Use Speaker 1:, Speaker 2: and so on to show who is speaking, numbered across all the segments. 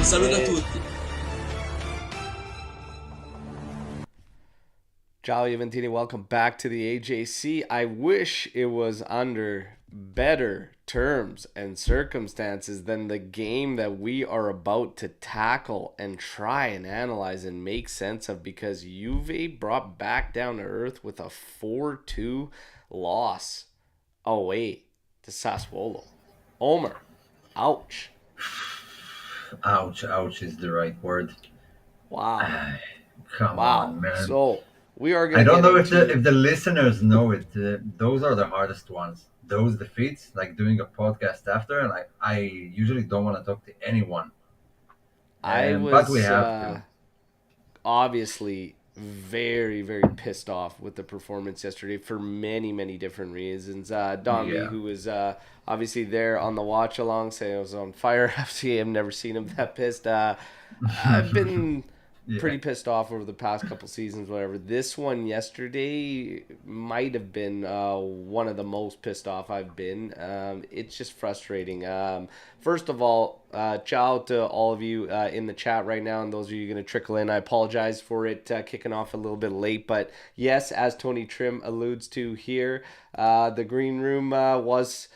Speaker 1: Saluto a tutti.
Speaker 2: Ciao Juventini, welcome back to the AJC. I wish it was under better terms and circumstances than the game that we are about to tackle and try and analyze and make sense of, because Juve brought back down to earth with a 4-2 loss away to Sassuolo. Omer, ouch.
Speaker 3: Ouch, ouch is the right word.
Speaker 2: Wow.
Speaker 3: Come
Speaker 2: Wow.
Speaker 3: on, man.
Speaker 2: So we are
Speaker 3: I
Speaker 2: going to
Speaker 3: don't
Speaker 2: get
Speaker 3: know if
Speaker 2: into...
Speaker 3: the listeners know it. Those are the hardest ones. Those defeats, like doing a podcast after, and I usually don't want to talk to anyone.
Speaker 2: I
Speaker 3: But we
Speaker 2: was
Speaker 3: have to.
Speaker 2: obviously very, very pissed off with the performance yesterday for many, many different reasons. Don Lee,
Speaker 3: Yeah.
Speaker 2: who was obviously there on the watch along, saying I was on fire. I've never seen him that pissed. I've been
Speaker 3: Yeah.
Speaker 2: pretty pissed off over the past couple seasons, whatever. This one yesterday might have been one of the most pissed off I've been. It's just frustrating. First of all, ciao to all of you in the chat right now, and those of you going to trickle in. I apologize for it kicking off a little bit late, but yes, as Tony Trim alludes to here, the green room was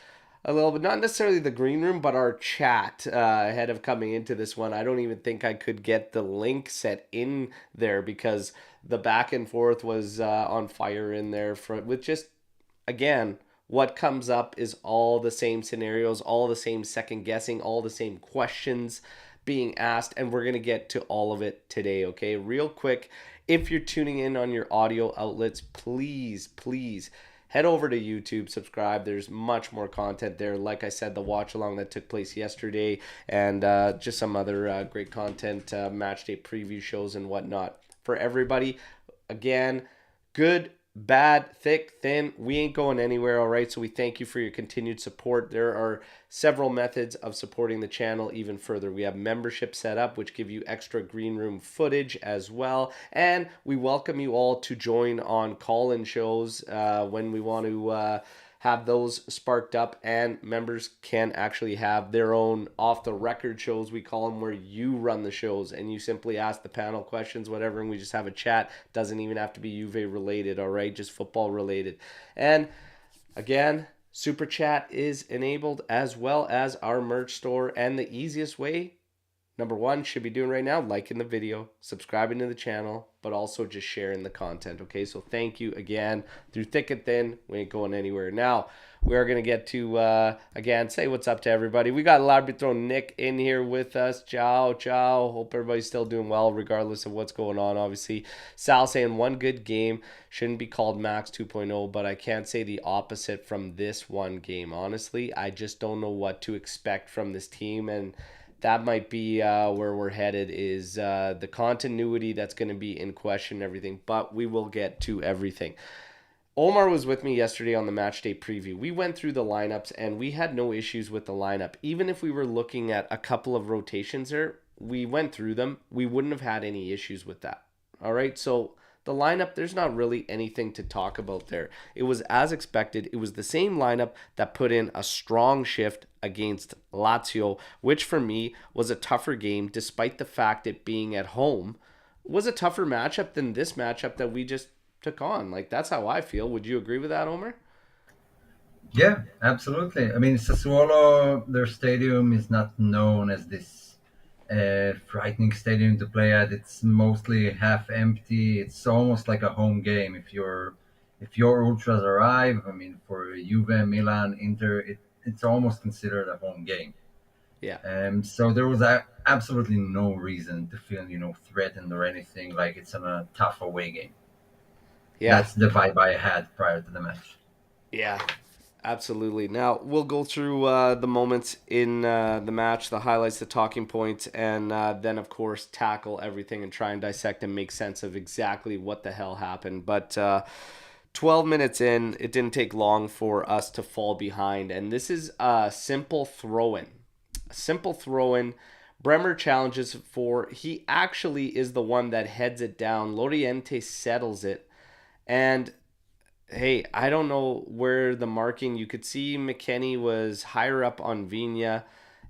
Speaker 2: a little bit, not necessarily the green room, but our chat ahead of coming into this one. I don't even think I could get the link set in there because the back and forth was on fire in there with just, again, what comes up is all the same scenarios, all the same second guessing, all the same questions being asked, and we're going to get to all of it today, okay? Real quick, if you're tuning in on your audio outlets, please head over to YouTube, subscribe. There's much more content there. Like I said, the watch along that took place yesterday, and just some other great content, match day preview shows and whatnot for everybody. Again, good, bad, thick, thin, we ain't going anywhere, all right? So we thank you for your continued support. There are several methods of supporting the channel even further. We have membership set up, which give you extra green room footage as well. And we welcome you all to join on call-in shows when we want to have those sparked up, and members can actually have their own off-the-record shows, we call them, where you run the shows and you simply ask the panel questions, whatever, and we just have a chat. Doesn't even have to be Juve related, all right? Just football related. And again, Super Chat is enabled, as well as our merch store. And the easiest way, number one, should be doing right now, liking the video, subscribing to the channel, but also just sharing the content, okay? So thank you again. Through thick and thin, we ain't going anywhere. Now, we're going to get to, again, say what's up to everybody. We got L'Arbitro Nick in here with us. Ciao. Hope everybody's still doing well, regardless of what's going on, obviously. Sal saying one good game. Shouldn't be called Max 2.0, but I can't say the opposite from this one game. Honestly, I just don't know what to expect from this team, and that might be where we're headed, is the continuity that's going to be in question and everything, but we will get to everything. Omar was with me yesterday on the match day preview. We went through the lineups, and we had no issues with the lineup. Even if we were looking at a couple of rotations there, we went through them. We wouldn't have had any issues with that. All right, so the lineup, there's not really anything to talk about there. It was as expected. It was the same lineup that put in a strong shift against Lazio, which for me was a tougher game, despite the fact it being at home. It was a tougher matchup than this matchup that we just took on. Like, that's how I feel. Would you agree with that, Omer?
Speaker 3: Yeah, absolutely. I mean, Sassuolo, their stadium is not known as this frightening stadium to play at. It's mostly half empty. It's almost like a home game. If your ultras arrive, I mean, for Juve, Milan, Inter, it's almost considered a home game.
Speaker 2: Yeah.
Speaker 3: So there was absolutely no reason to feel, threatened or anything like it's a tough away game.
Speaker 2: Yeah.
Speaker 3: That's the vibe I had prior to the match.
Speaker 2: Yeah. Absolutely. Now, we'll go through the moments in the match, the highlights, the talking points, and then, of course, tackle everything and try and dissect and make sense of exactly what the hell happened. But 12 minutes in, it didn't take long for us to fall behind. And this is a simple throw-in. A simple throw-in. Bremer challenges for, he actually is the one that heads it down. Loriente settles it. And hey, I don't know where the marking, you could see McKennie was higher up on Vigna,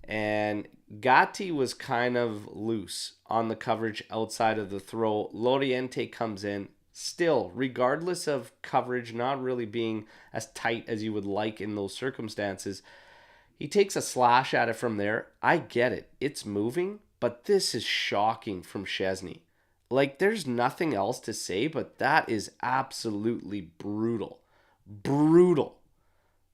Speaker 2: and Gatti was kind of loose on the coverage outside of the throw. Loriente comes in. Still, regardless of coverage not really being as tight as you would like in those circumstances, he takes a slash at it from there. I get it. It's moving, but this is shocking from szczesny. Like, there's nothing else to say, but that is absolutely brutal. Brutal.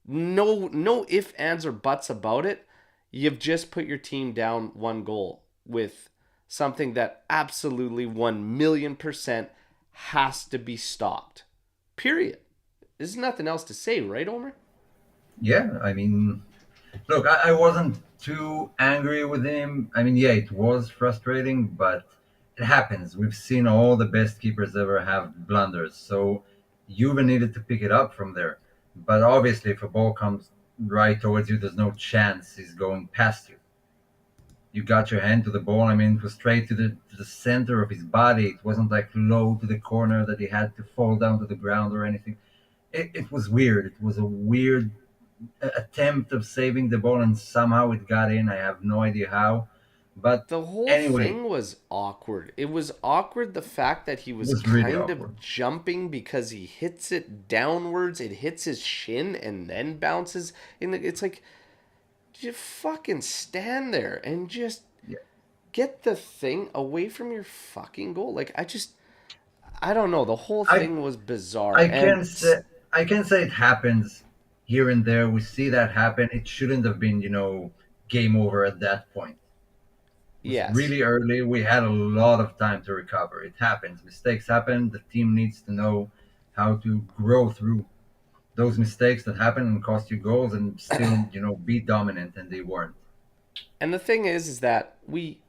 Speaker 2: No ifs, ands, or buts about it. You've just put your team down one goal with something that absolutely 1,000,000% has to be stopped. Period. There's nothing else to say, right, Omer?
Speaker 3: Yeah, I mean, look, I wasn't too angry with him. I mean, yeah, it was frustrating, but it happens. We've seen all the best keepers ever have blunders. So Juve needed to pick it up from there. But obviously, if a ball comes right towards you, there's no chance he's going past you. You got your hand to the ball. I mean, it was straight to the center of his body. It wasn't like low to the corner that he had to fall down to the ground or anything. It was weird. It was a weird attempt of saving the ball, and somehow it got in. I have no idea how. But
Speaker 2: The whole
Speaker 3: anyway,
Speaker 2: thing was awkward. It was awkward the fact that he
Speaker 3: it
Speaker 2: was
Speaker 3: was really
Speaker 2: kind
Speaker 3: awkward.
Speaker 2: of jumping because he hits it downwards, it hits his shin and then bounces in the, it's like, just fucking stand there and just
Speaker 3: Yeah.
Speaker 2: get the thing away from your fucking goal. Like, I don't know. The whole
Speaker 3: I
Speaker 2: thing was bizarre.
Speaker 3: I
Speaker 2: And
Speaker 3: can say I can say it happens here and there. We see that happen. It shouldn't have been, game over at that point. It was
Speaker 2: yes.
Speaker 3: really early. We had a lot of time to recover. It happens. Mistakes happen. The team needs to know how to grow through those mistakes that happen and cost you goals and still, be dominant, and they weren't.
Speaker 2: And the thing is that we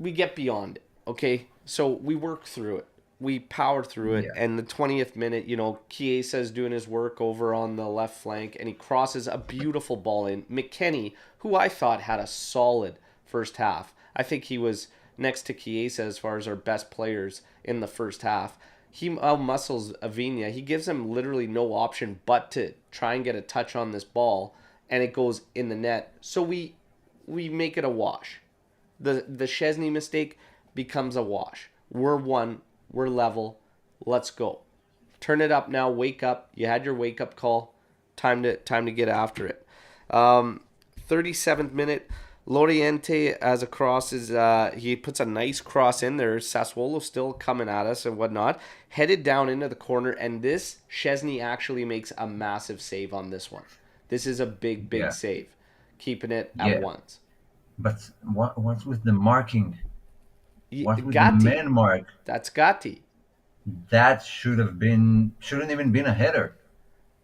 Speaker 2: get beyond it. Okay, so we work through it. We power through it,
Speaker 3: Yeah.
Speaker 2: and the 20th minute, Chiesa is doing his work over on the left flank, and he crosses a beautiful ball in. McKennie, who I thought had a solid first half, I think he was next to Chiesa as far as our best players in the first half. He muscles Avina. He gives him literally no option but to try and get a touch on this ball, and it goes in the net. So we make it a wash. The szczesny mistake becomes a wash. We're one. We're level. Let's go. Turn it up now. Wake up. You had your wake up call. Time to get after it. 37th minute. Loriente as a cross is he puts a nice cross in there. Sassuolo still coming at us and whatnot. Headed down into the corner, and this szczesny actually makes a massive save on this one. This is a big
Speaker 3: Yeah.
Speaker 2: save, keeping it at
Speaker 3: Yeah.
Speaker 2: once.
Speaker 3: But what's with the marking? What with the
Speaker 2: Gatti,
Speaker 3: man mark?
Speaker 2: that's Gatti.
Speaker 3: That shouldn't even been a header.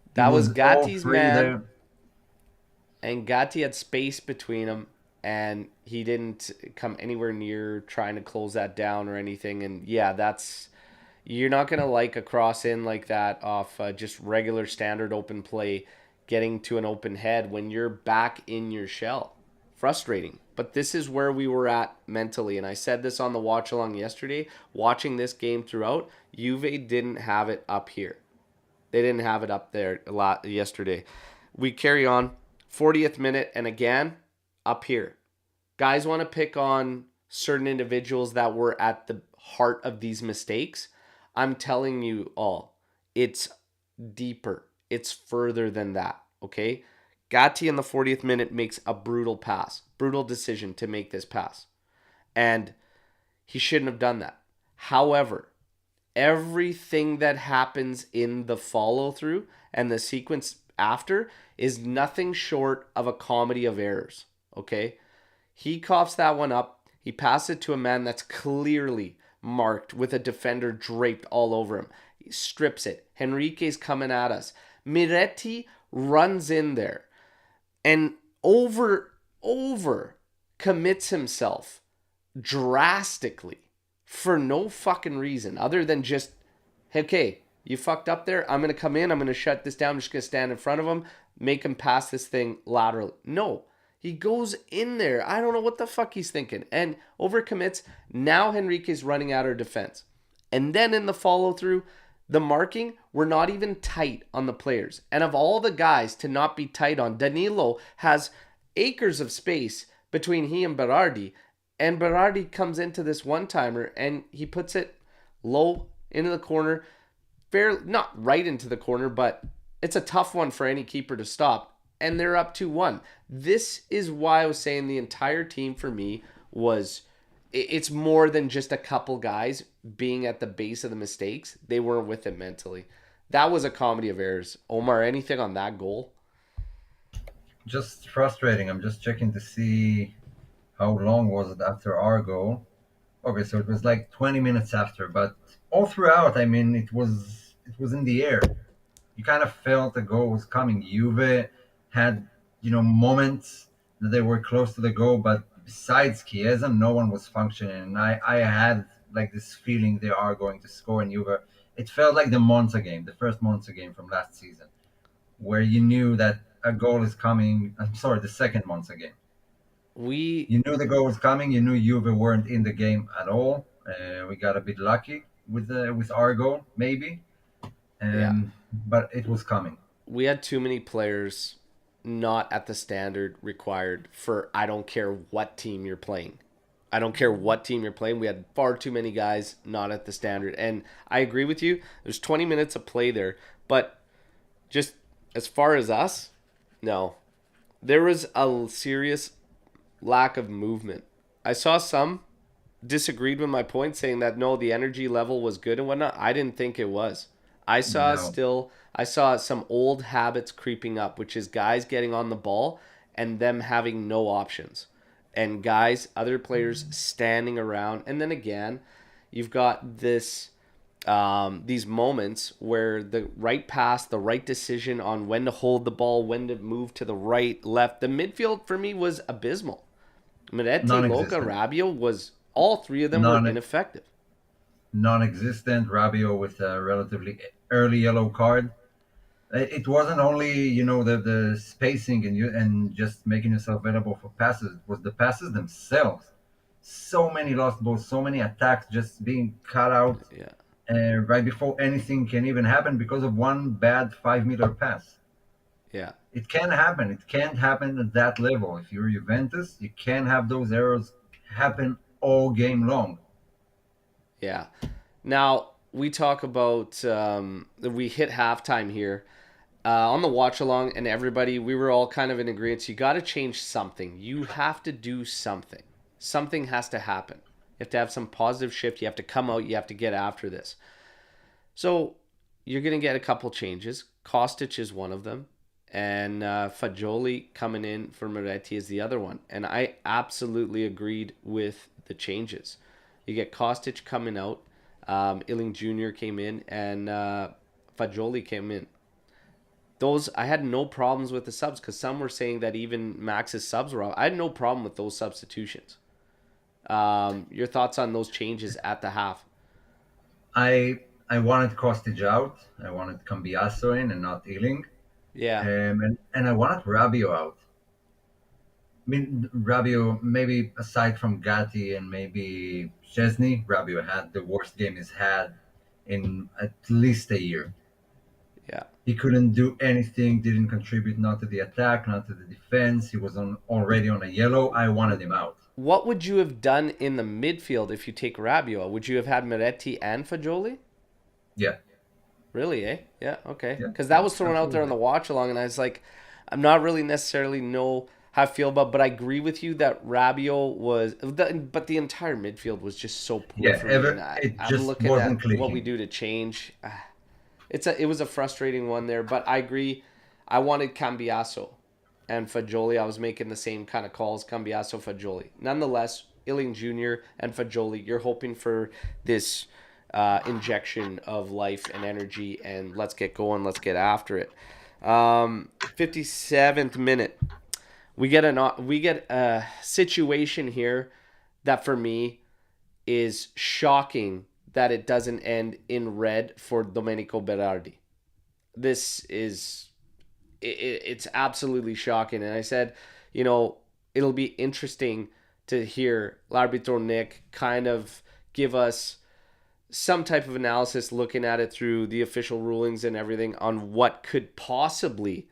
Speaker 3: He
Speaker 2: That was
Speaker 3: was all
Speaker 2: Gatti's
Speaker 3: free
Speaker 2: man,
Speaker 3: there.
Speaker 2: and Gatti had space between them, and he didn't come anywhere near trying to close that down or anything. And yeah, that's you're not gonna like a cross in like that off just regular standard open play, getting to an open head when you're back in your shell. Frustrating. But this is where we were at mentally. And I said this on the watch along yesterday. Watching this game throughout, Juve didn't have it up here. They didn't have it up there a lot yesterday. We carry on. 40th minute, and again, up here. Guys want to pick on certain individuals that were at the heart of these mistakes. I'm telling you all, it's deeper. It's further than that, okay? Gatti in the 40th minute makes a brutal pass, brutal decision to make this pass. And he shouldn't have done that. However, everything that happens in the follow through and the sequence after is nothing short of a comedy of errors, okay? He coughs that one up. He passes it to a man that's clearly marked with a defender draped all over him. He strips it. Henrique's coming at us. Miretti runs in there and over commits himself drastically for no fucking reason other than just, okay, you fucked up there. I'm going to come in. I'm going to shut this down. I'm just going to stand in front of him, make him pass this thing laterally. No, he goes in there. I don't know what the fuck he's thinking. And overcommits. Now Henrique's running out of defense. And then in the follow through, the marking, we're not even tight on the players. And of all the guys to not be tight on, Danilo has acres of space between he and Berardi. And Berardi comes into this one-timer and he puts it low into the corner, fair, not right into the corner, but it's a tough one for any keeper to stop. And they're up 2-1. This is why I was saying the entire team for me was, it's more than just a couple guys being at the base of the mistakes. They weren't with it mentally. That was a comedy of errors. Omer, anything on that goal?
Speaker 3: Just frustrating. I'm just checking to see how long was it after our goal. Okay, so it was like 20 minutes after, but all throughout, I mean, it was in the air. You kind of felt the goal was coming. Juve had, moments that they were close to the goal, but besides Chiesa, no one was functioning. And I had like this feeling they are going to score in Juve. It felt like the Monza game, the first Monza game from last season, where you knew that a goal is coming. I'm sorry, the second Monza game.
Speaker 2: We,
Speaker 3: You knew the goal was coming. You knew Juve weren't in the game at all. We got a bit lucky with our goal, maybe,
Speaker 2: yeah,
Speaker 3: but it was coming.
Speaker 2: we had too many players not at the standard required for, I don't care what team you're playing. I don't care what team you're playing. We had far too many guys not at the standard. And I agree with you. There's 20 minutes of play there. But just as far as us, no. There was a serious lack of movement. I saw some disagreed with my point, saying that no, the energy level was good and whatnot. I didn't think it was.
Speaker 3: No,
Speaker 2: I saw some old habits creeping up, which is guys getting on the ball and them having no options. And guys, other players standing around. And then again, you've got these moments where the right pass, the right decision on when to hold the ball, when to move to the right, left. The midfield for me was abysmal. Miretti, Loca,
Speaker 3: non-existent.
Speaker 2: Rabiot was, all three of them were
Speaker 3: Non
Speaker 2: ineffective.
Speaker 3: non-existent. Rabiot with a relatively early yellow card. It wasn't only the spacing and just making yourself available for passes. It was the passes themselves. So many lost balls, so many attacks just being cut out
Speaker 2: Yeah,
Speaker 3: right before anything can even happen because of one bad 5 meter pass.
Speaker 2: yeah,
Speaker 3: It can happen. It can't happen at that level. If you're Juventus, you can't have those errors happen all game long.
Speaker 2: yeah. Now we talk about we hit halftime here on the watch along, and everybody, we were all kind of in agreement. You got to change something. You have to do something. Something has to happen. You have to have some positive shift. You have to come out. You have to get after this. So you're going to get a couple changes. Kostic is one of them. And Fagioli coming in for Moretti is the other one. And I absolutely agreed with the changes. You get Kostic coming out. Illing Jr. came in. And Fagioli came in. Those, I had no problems with the subs, because some were saying that even Max's subs were off. I had no problem with those substitutions. Your thoughts on those changes at the half?
Speaker 3: I wanted Kostic out. I wanted Cambiasso in and not Ealing.
Speaker 2: Yeah,
Speaker 3: And I wanted Rabiot out. I mean, Rabiot, maybe aside from Gatti and maybe Szczesny, Rabiot had the worst game he's had in at least a year.
Speaker 2: yeah.
Speaker 3: He couldn't do anything, didn't contribute not to the attack, not to the defense. He was already on a yellow. I wanted him out.
Speaker 2: What would you have done in the midfield if you take Rabiot? Would you have had Moretti and Fagioli?
Speaker 3: Yeah,
Speaker 2: Really, eh? Yeah, okay.
Speaker 3: yeah,
Speaker 2: Because that was thrown out there on
Speaker 3: absolutely.
Speaker 2: the watch along, and I was like, I'm not really necessarily know how I feel about, but I agree with you that Rabiot was, but the entire midfield was just so poor
Speaker 3: Yeah,
Speaker 2: for me, and
Speaker 3: ever it
Speaker 2: I'm
Speaker 3: just
Speaker 2: looking at
Speaker 3: wasn't
Speaker 2: what we
Speaker 3: clicking.
Speaker 2: do to change. It was a frustrating one there, but I agree. I wanted Cambiasso and Fagioli. I was making the same kind of calls, Cambiasso, Fagioli. Nonetheless, Illing Jr. and Fagioli, you're hoping for this injection of life and energy, and let's get going. Let's get after it. 57th minute, we get a situation here that for me is shocking that it doesn't end in red for Domenico Berardi. This is it's absolutely shocking. And I said, it'll be interesting to hear L'Arbitro Nick kind of give us some type of analysis, looking at it through the official rulings and everything, on what could possibly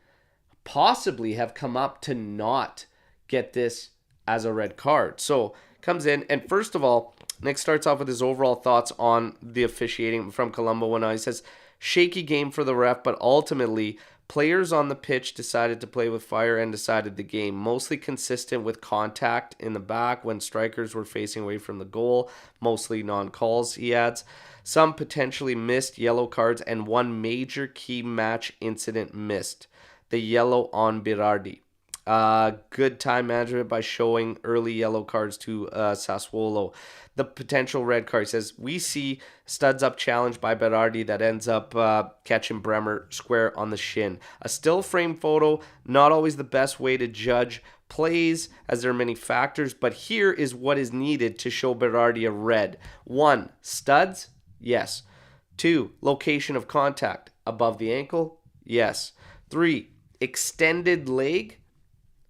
Speaker 2: have come up to not get this as a red card. So comes in, and first of all, Nick starts off with his overall thoughts on the officiating from Colombo when he says, shaky game for the ref, but ultimately players on the pitch decided to play with fire and decided the game. Mostly consistent with contact in the back when strikers were facing away from the goal. Mostly non-calls, he adds. Some potentially missed yellow cards and one major key match incident missed. The yellow on Berardi. Good time management by showing early yellow cards to Sassuolo. The potential red card says, we see studs up challenge by Berardi that ends up catching Bremer square on the shin. A still frame photo, not always the best way to judge plays as there are many factors, but here is what is needed to show Berardi a red. 1. Studs? Yes. 2. Location of contact. Above the ankle? Yes. 3. Extended leg?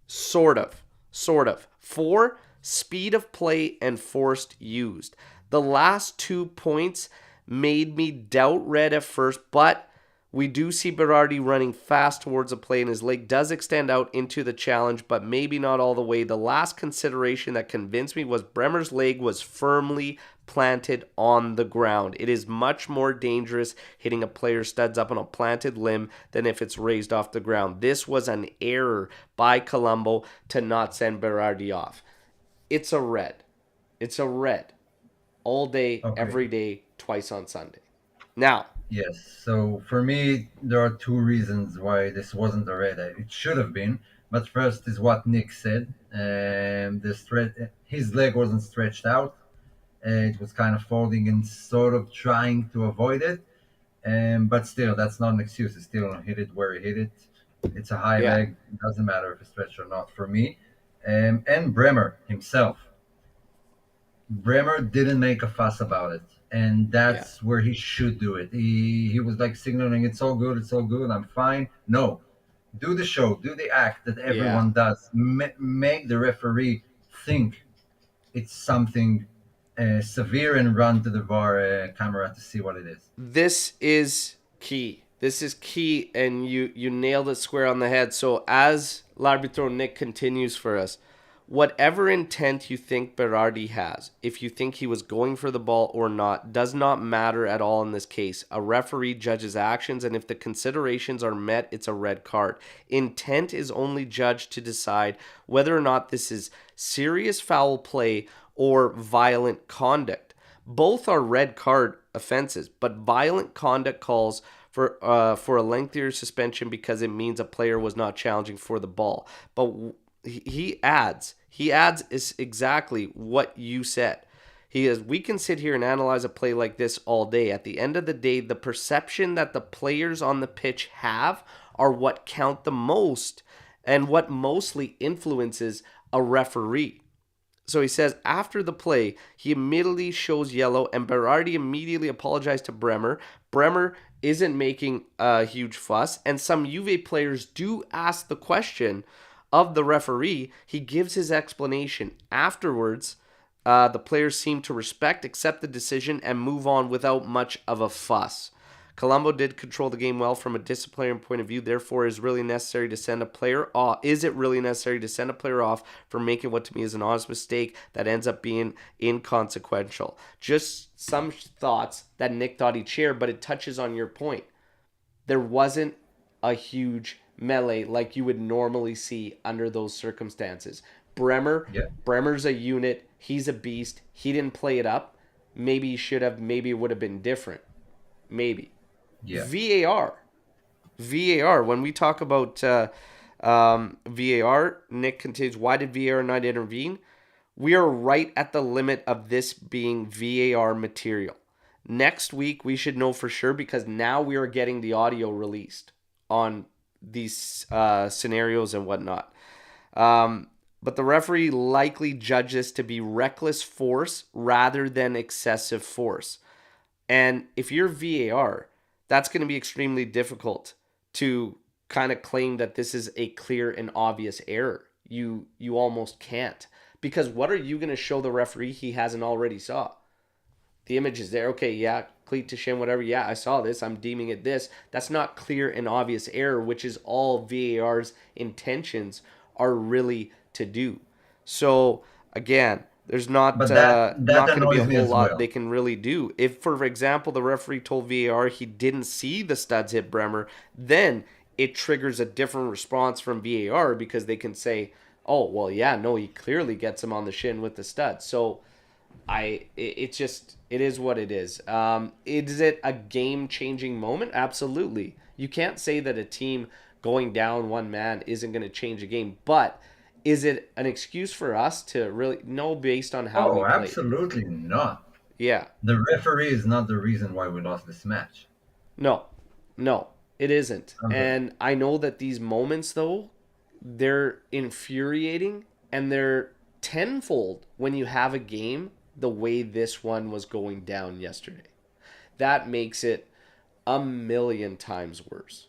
Speaker 2: Sort of. 4. Speed of play and forced used. The last 2 points made me doubt red at first, but we do see Berardi running fast towards a play and his leg does extend out into the challenge, but maybe not all the way. The last consideration that convinced me was Bremer's leg was firmly planted on the ground. It is much more dangerous hitting a player's studs up on a planted limb than if it's raised off the ground. This was an error by Colombo to not send Berardi off. It's a red. It's a red. All day,
Speaker 3: Okay.
Speaker 2: every day, twice on Sunday. Now.
Speaker 3: Yes. So for me, there are 2 reasons why this wasn't a red. It should have been. But first is what Nick said. His leg wasn't stretched out. It was kind of folding and sort of trying to avoid it. But still, that's not an excuse. He still hit it where he hit it. It's a high leg. It doesn't matter if it's stretched or not for me. And Bremer himself. Bremer didn't make a fuss about it, and that's where he should do it. He was like signaling, it's all good, I'm fine. No, do the show, do the act that everyone does. Make the referee think it's something severe and run to the VAR camera to see what it is.
Speaker 2: This is key. This is key, and you nailed it square on the head. So as L'Arbitro Nick continues for us, whatever intent you think Berardi has, if you think he was going for the ball or not, does not matter at all in this case. A referee judges actions, and if the considerations are met, it's a red card. Intent is only judged to decide whether or not this is serious foul play or violent conduct. Both are red card offenses, but violent conduct calls for a lengthier suspension because it means a player was not challenging for the ball. But he adds is exactly what you said. He is, we can sit here and analyze a play like this all day. At the end of the day, the perception that the players on the pitch have are what count the most and what mostly influences a referee. So he says after the play, he immediately shows yellow and Berardi immediately apologized to Bremer. Bremer isn't making a huge fuss, and some Juve players do ask the question of the referee. He gives his explanation. Afterwards, the players seem to accept the decision, and move on without much of a fuss. Colombo did control the game well from a disciplinary point of view. Therefore, is it really necessary to send a player off for making what to me is an honest mistake that ends up being inconsequential? Just some thoughts that Nick thought he'd share, but it touches on your point. There wasn't a huge melee like you would normally see under those circumstances. Bremer's a unit. He's a beast. He didn't play it up. Maybe he should have. Maybe it would have been different. Maybe. Yeah. VAR. When we talk about VAR, Nick continues, why did VAR not intervene? We are right at the limit of this being VAR material. Next week, we should know for sure because now we are getting the audio released on these scenarios and whatnot. But the referee likely judges to be reckless force rather than excessive force. And if you're VAR, that's going to be extremely difficult to kind of claim that this is a clear and obvious error. You almost can't. Because what are you going to show the referee he hasn't already saw? The image is there. Okay, yeah, cleat to shin, whatever. Yeah, I saw this. I'm deeming it this. That's not clear and obvious error, which is all VAR's intentions are really to do. So again, there's not
Speaker 3: But that
Speaker 2: going to be a
Speaker 3: annoys me
Speaker 2: whole
Speaker 3: as
Speaker 2: lot they
Speaker 3: well.
Speaker 2: can really do. If, for example, the referee told VAR he didn't see the studs hit Bremer, then it triggers a different response from VAR because they can say, "Oh, well, yeah, no, he clearly gets him on the shin with the stud." So it's just it is what it is. Is it a game changing moment? Absolutely. You can't say that a team going down one man isn't going to change a game, but is it an excuse for us to really know based on how we
Speaker 3: Oh,
Speaker 2: played?
Speaker 3: absolutely not.
Speaker 2: Yeah.
Speaker 3: The referee is not the reason why we lost this match.
Speaker 2: No. No, it isn't.
Speaker 3: Okay.
Speaker 2: And I know that these moments though, they're infuriating and they're tenfold when you have a game the way this one was going down yesterday. That makes it a million times worse.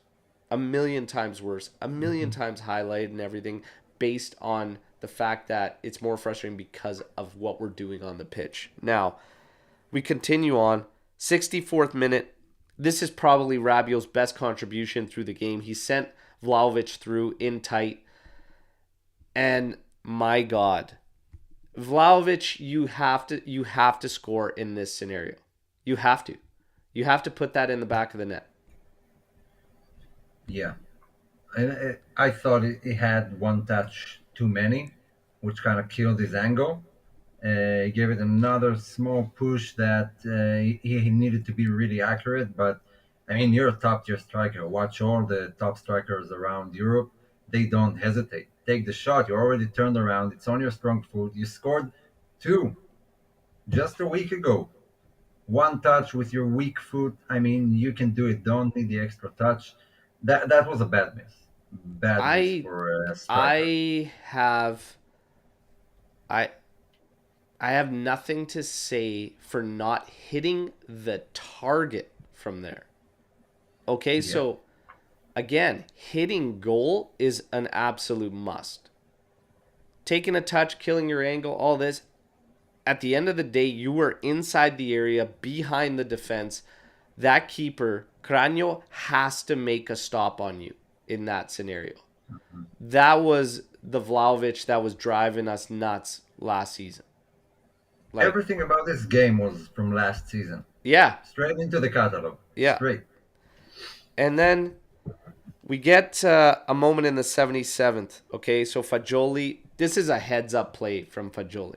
Speaker 2: A million times worse. A million
Speaker 3: Mhm.
Speaker 2: times highlighted and everything based on the fact that it's more frustrating because of what we're doing on the pitch. Now, we continue on. 64th minute. This is probably Rabiot's best contribution through the game. He sent Vlahovic through in tight. And my God, Vlahovic, you have to score in this scenario. You have to. You have to put that in the back of the net.
Speaker 3: Yeah. I thought it had one touch too many, which kind of killed his angle. He gave it another small push that he needed to be really accurate. But I mean, you're a top tier striker. Watch all the top strikers around Europe. They don't hesitate. Take the shot. You're already turned around. It's on your strong foot. You scored two just a week ago. One touch with your weak foot. I mean, you can do it. Don't need the extra touch. That was a bad miss. Bad miss
Speaker 2: I
Speaker 3: for a striker.
Speaker 2: I have I I have nothing to say for not hitting the target from there. Okay,
Speaker 3: Yeah.
Speaker 2: so again, hitting goal is an absolute must. Taking a touch, killing your angle, all this. At the end of the day, you were inside the area, behind the defense. That keeper, Cranio, has to make a stop on you in that scenario. That was the Vlahovic that was driving us nuts last season. Like,
Speaker 3: Everything about this game was from last season.
Speaker 2: yeah,
Speaker 3: Straight into the catalog.
Speaker 2: yeah.
Speaker 3: Straight.
Speaker 2: And then we get a moment in the 77th. Okay, so Fagioli, this is a heads up play from Fagioli.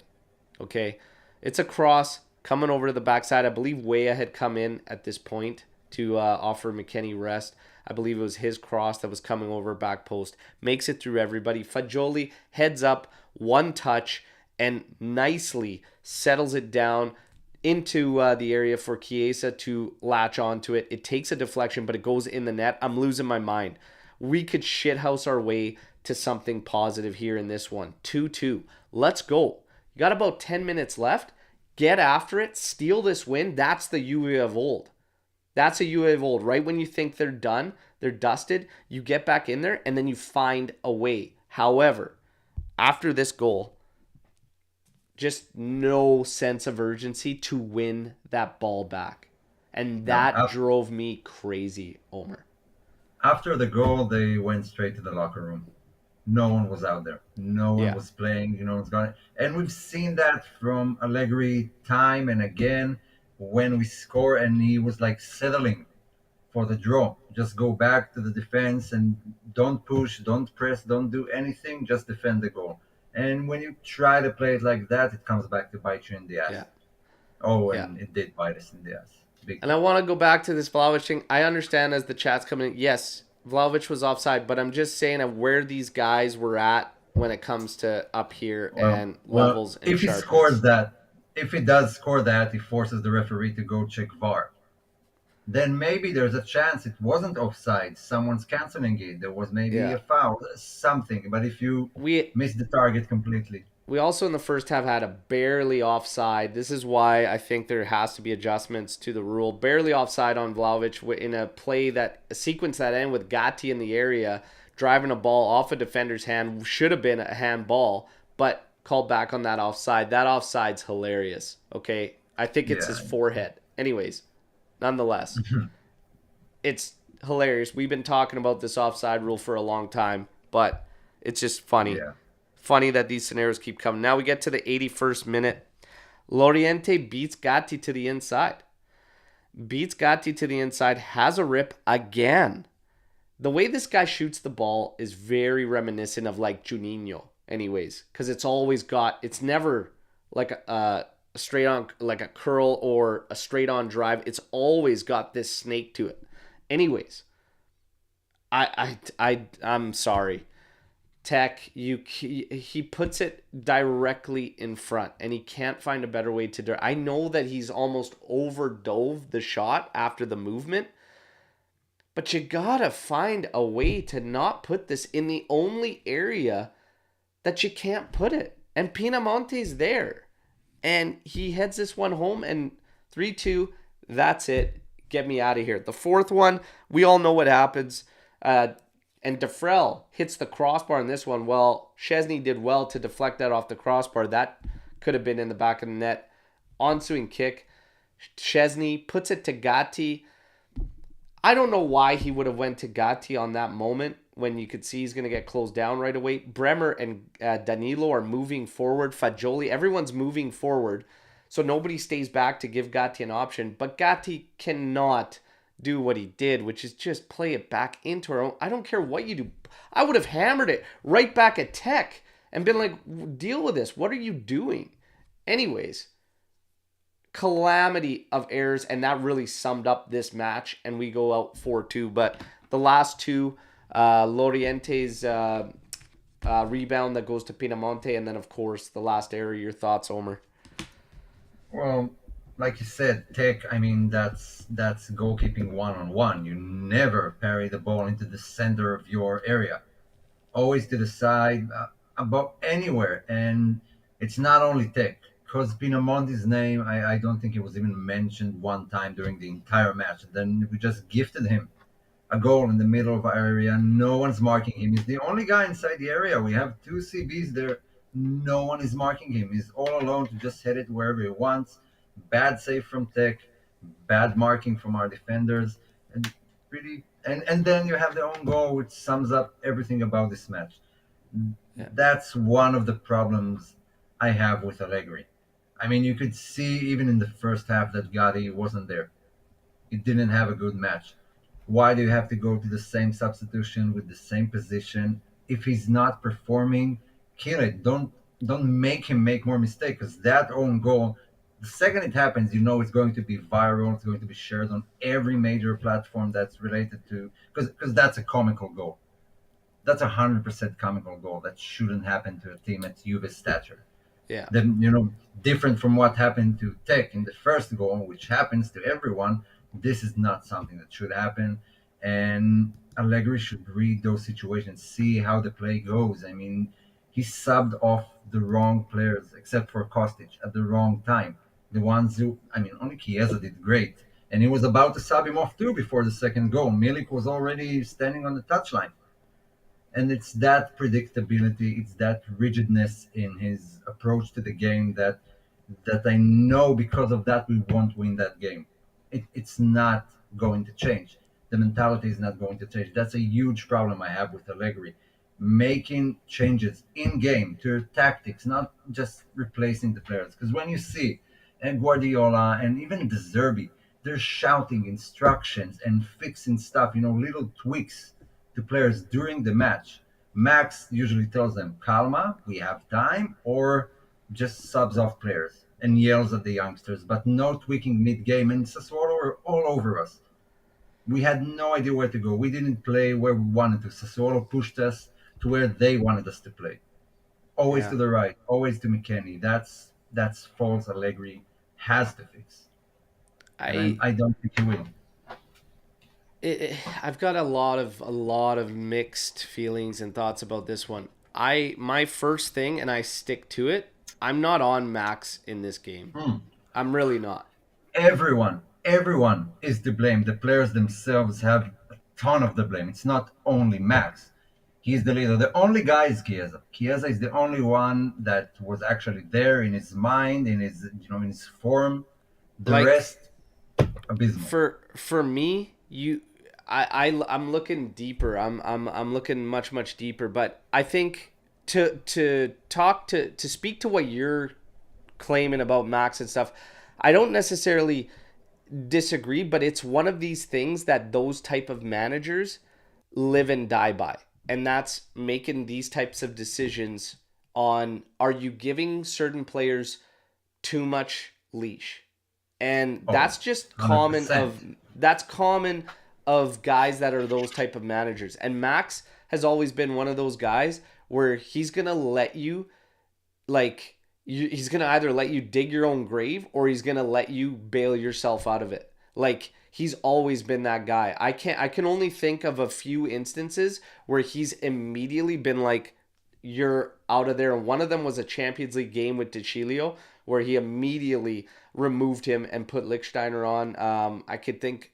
Speaker 2: Okay, it's a cross coming over to the backside. I believe Weah had come in at this point to offer McKennie rest. I believe it was his cross that was coming over back post. Makes it through everybody. Fagioli heads up, one touch, and nicely settles it down into the area for Chiesa to latch onto it. It takes a deflection, but it goes in the net. I'm losing my mind. We could shithouse our way to something positive here in this one. 2-2. Let's go. You got about 10 minutes left. Get after it. Steal this win. That's the Juve of old. That's a Juve of old. Right when you think they're done, they're dusted, you get back in there and then you find a way. However, after this goal, just no sense of urgency to win that ball back. And
Speaker 3: No.
Speaker 2: that drove me crazy, Omer.
Speaker 3: After the goal, they went straight to the locker room. No one was out there. No one
Speaker 2: Yeah.
Speaker 3: was playing. No one's gone. And we've seen that from Allegri time and again when we score and he was like settling for the draw. Just go back to the defense and don't push, don't press, don't do anything. Just defend the goal. And when you try to play it like that, it comes back to bite you in the ass.
Speaker 2: Yeah.
Speaker 3: Oh,
Speaker 2: Yeah.
Speaker 3: and it did bite us in the ass. Big
Speaker 2: And I
Speaker 3: time.
Speaker 2: want to go back to this Vlahovic thing. I understand as the chat's coming in, yes, Vlahovic was offside, but I'm just saying of where these guys were at when it comes to up here and
Speaker 3: Well,
Speaker 2: levels and
Speaker 3: if he
Speaker 2: sharpness.
Speaker 3: scores that, if he does score that, he forces the referee to go check VAR. Then maybe there's a chance it wasn't offside. Someone's canceling it. There was maybe
Speaker 2: Yeah.
Speaker 3: a foul, something. But if you
Speaker 2: We
Speaker 3: miss the target completely,
Speaker 2: We also in the first half had a barely offside. This is why I think there has to be adjustments to the rule. Barely offside on Vlahovic in a play that a sequence that ended with Gatti in the area driving a ball off a defender's hand should have been a handball, but called back on that offside. That offside's hilarious. Okay, I think it's his
Speaker 3: yeah,
Speaker 2: forehead. Anyways, nonetheless, it's hilarious. We've been talking about this offside rule for a long time, but it's just funny.
Speaker 3: yeah.
Speaker 2: Funny that these scenarios keep coming. Now we get to the 81st minute. Loriente beats Gatti to the inside. Has a rip again. The way this guy shoots the ball is very reminiscent of like Juninho, anyways, because it's never like a straight on, like a curl or a straight on drive. It's always got this snake to it. Anyways, I'm sorry. He puts it directly in front, and he can't find a better way to do it. I know that he's almost overdove the shot after the movement, but you gotta find a way to not put this in the only area that you can't put it. And Pinamonte's there, and he heads this one home, and 3-2. That's it. Get me out of here. The fourth one, we all know what happens. And Defrel hits the crossbar in this one. Well, szczesny did well to deflect that off the crossbar. That could have been in the back of the net. Ensuing kick. szczesny puts it to Gatti. I don't know why he would have went to Gatti on that moment when you could see he's going to get closed down right away. Bremer and Danilo are moving forward. Fagioli, everyone's moving forward. So nobody stays back to give Gatti an option. But Gatti cannot do what he did, which is just play it back into our own. I don't care what you do. I would have hammered it right back at Tech and been like, deal with this. What are you doing? Anyways, calamity of errors, and that really summed up this match, and we go out 4-2. But the last two, Loriente's rebound that goes to Pinamonte, and then, of course, the last error. Your thoughts, Omer?
Speaker 3: Well, like you said, Tech, I mean, that's goalkeeping one-on-one. You never parry the ball into the center of your area. Always to the side, about anywhere. And it's not only Tech. Because Pinamonti's name, I don't think it was even mentioned one time during the entire match. And then we just gifted him a goal in the middle of our area. No one's marking him. He's the only guy inside the area. We have two CBs there. No one is marking him. He's all alone to just hit it wherever he wants. Bad save from Tech, bad marking from our defenders, and really, and then you have the own goal, which sums up everything about this match.
Speaker 2: Yeah.
Speaker 3: That's one of the problems I have with Allegri. I mean, you could see even in the first half that Gotti wasn't there. He didn't have a good match. Why do you have to go to the same substitution with the same position? If he's not performing, kill it. Don't make him make more mistakes, because that own goal, the second it happens, you know it's going to be viral. It's going to be shared on every major platform that's related to, because that's a comical goal. That's 100% comical goal. That shouldn't happen to a team at Juve's stature.
Speaker 2: Yeah.
Speaker 3: Then, different from what happened to Tech in the first goal, which happens to everyone. This is not something that should happen. And Allegri should read those situations, see how the play goes. I mean, he subbed off the wrong players, except for Kostic, at the wrong time. The ones who, only Chiesa did great. And he was about to sub him off too before the second goal. Milik was already standing on the touchline. And it's that predictability, it's that rigidness in his approach to the game that I know because of that we won't win that game. It's not going to change. The mentality is not going to change. That's a huge problem I have with Allegri. Making changes in game to your tactics, not just replacing the players. Because when you see Guardiola and even De Zerbi, they're shouting instructions and fixing stuff, little tweaks to players during the match. Max usually tells them, calma, we have time, or just subs off players and yells at the youngsters, but no tweaking mid-game. And Sassuolo were all over us. We had no idea where to go. We didn't play where we wanted to. Sassuolo pushed us to where they wanted us to play. Always to the right, always to McKennie. That's false Allegri has to fix. I don't think he will.
Speaker 2: I've got a lot of mixed feelings and thoughts about this one. My first thing, and I stick to it, I'm not on Max in this game. I'm really not.
Speaker 3: Everyone is to blame. The players themselves have a ton of the blame. It's not only Max. He's the leader. The only guy is Chiesa. Chiesa is the only one that was actually there in his mind, in his form. The rest, abysmal.
Speaker 2: For me, I'm looking deeper. I'm looking much deeper. But I think to talk to speak to what you're claiming about Max and stuff, I don't necessarily disagree, but it's one of these things that those type of managers live and die by. And that's making these types of decisions on, are you giving certain players too much leash? And
Speaker 3: Oh,
Speaker 2: that's just common
Speaker 3: 100%.
Speaker 2: of guys that are those type of managers. And Max has always been one of those guys where he's going to let you, like, he's gonna either let you dig your own grave or he's gonna let you bail yourself out of it. Like, he's always been that guy. I can only think of a few instances where he's immediately been like, you're out of there. And one of them was a Champions League game with De Chilio where he immediately removed him and put Lichtsteiner on.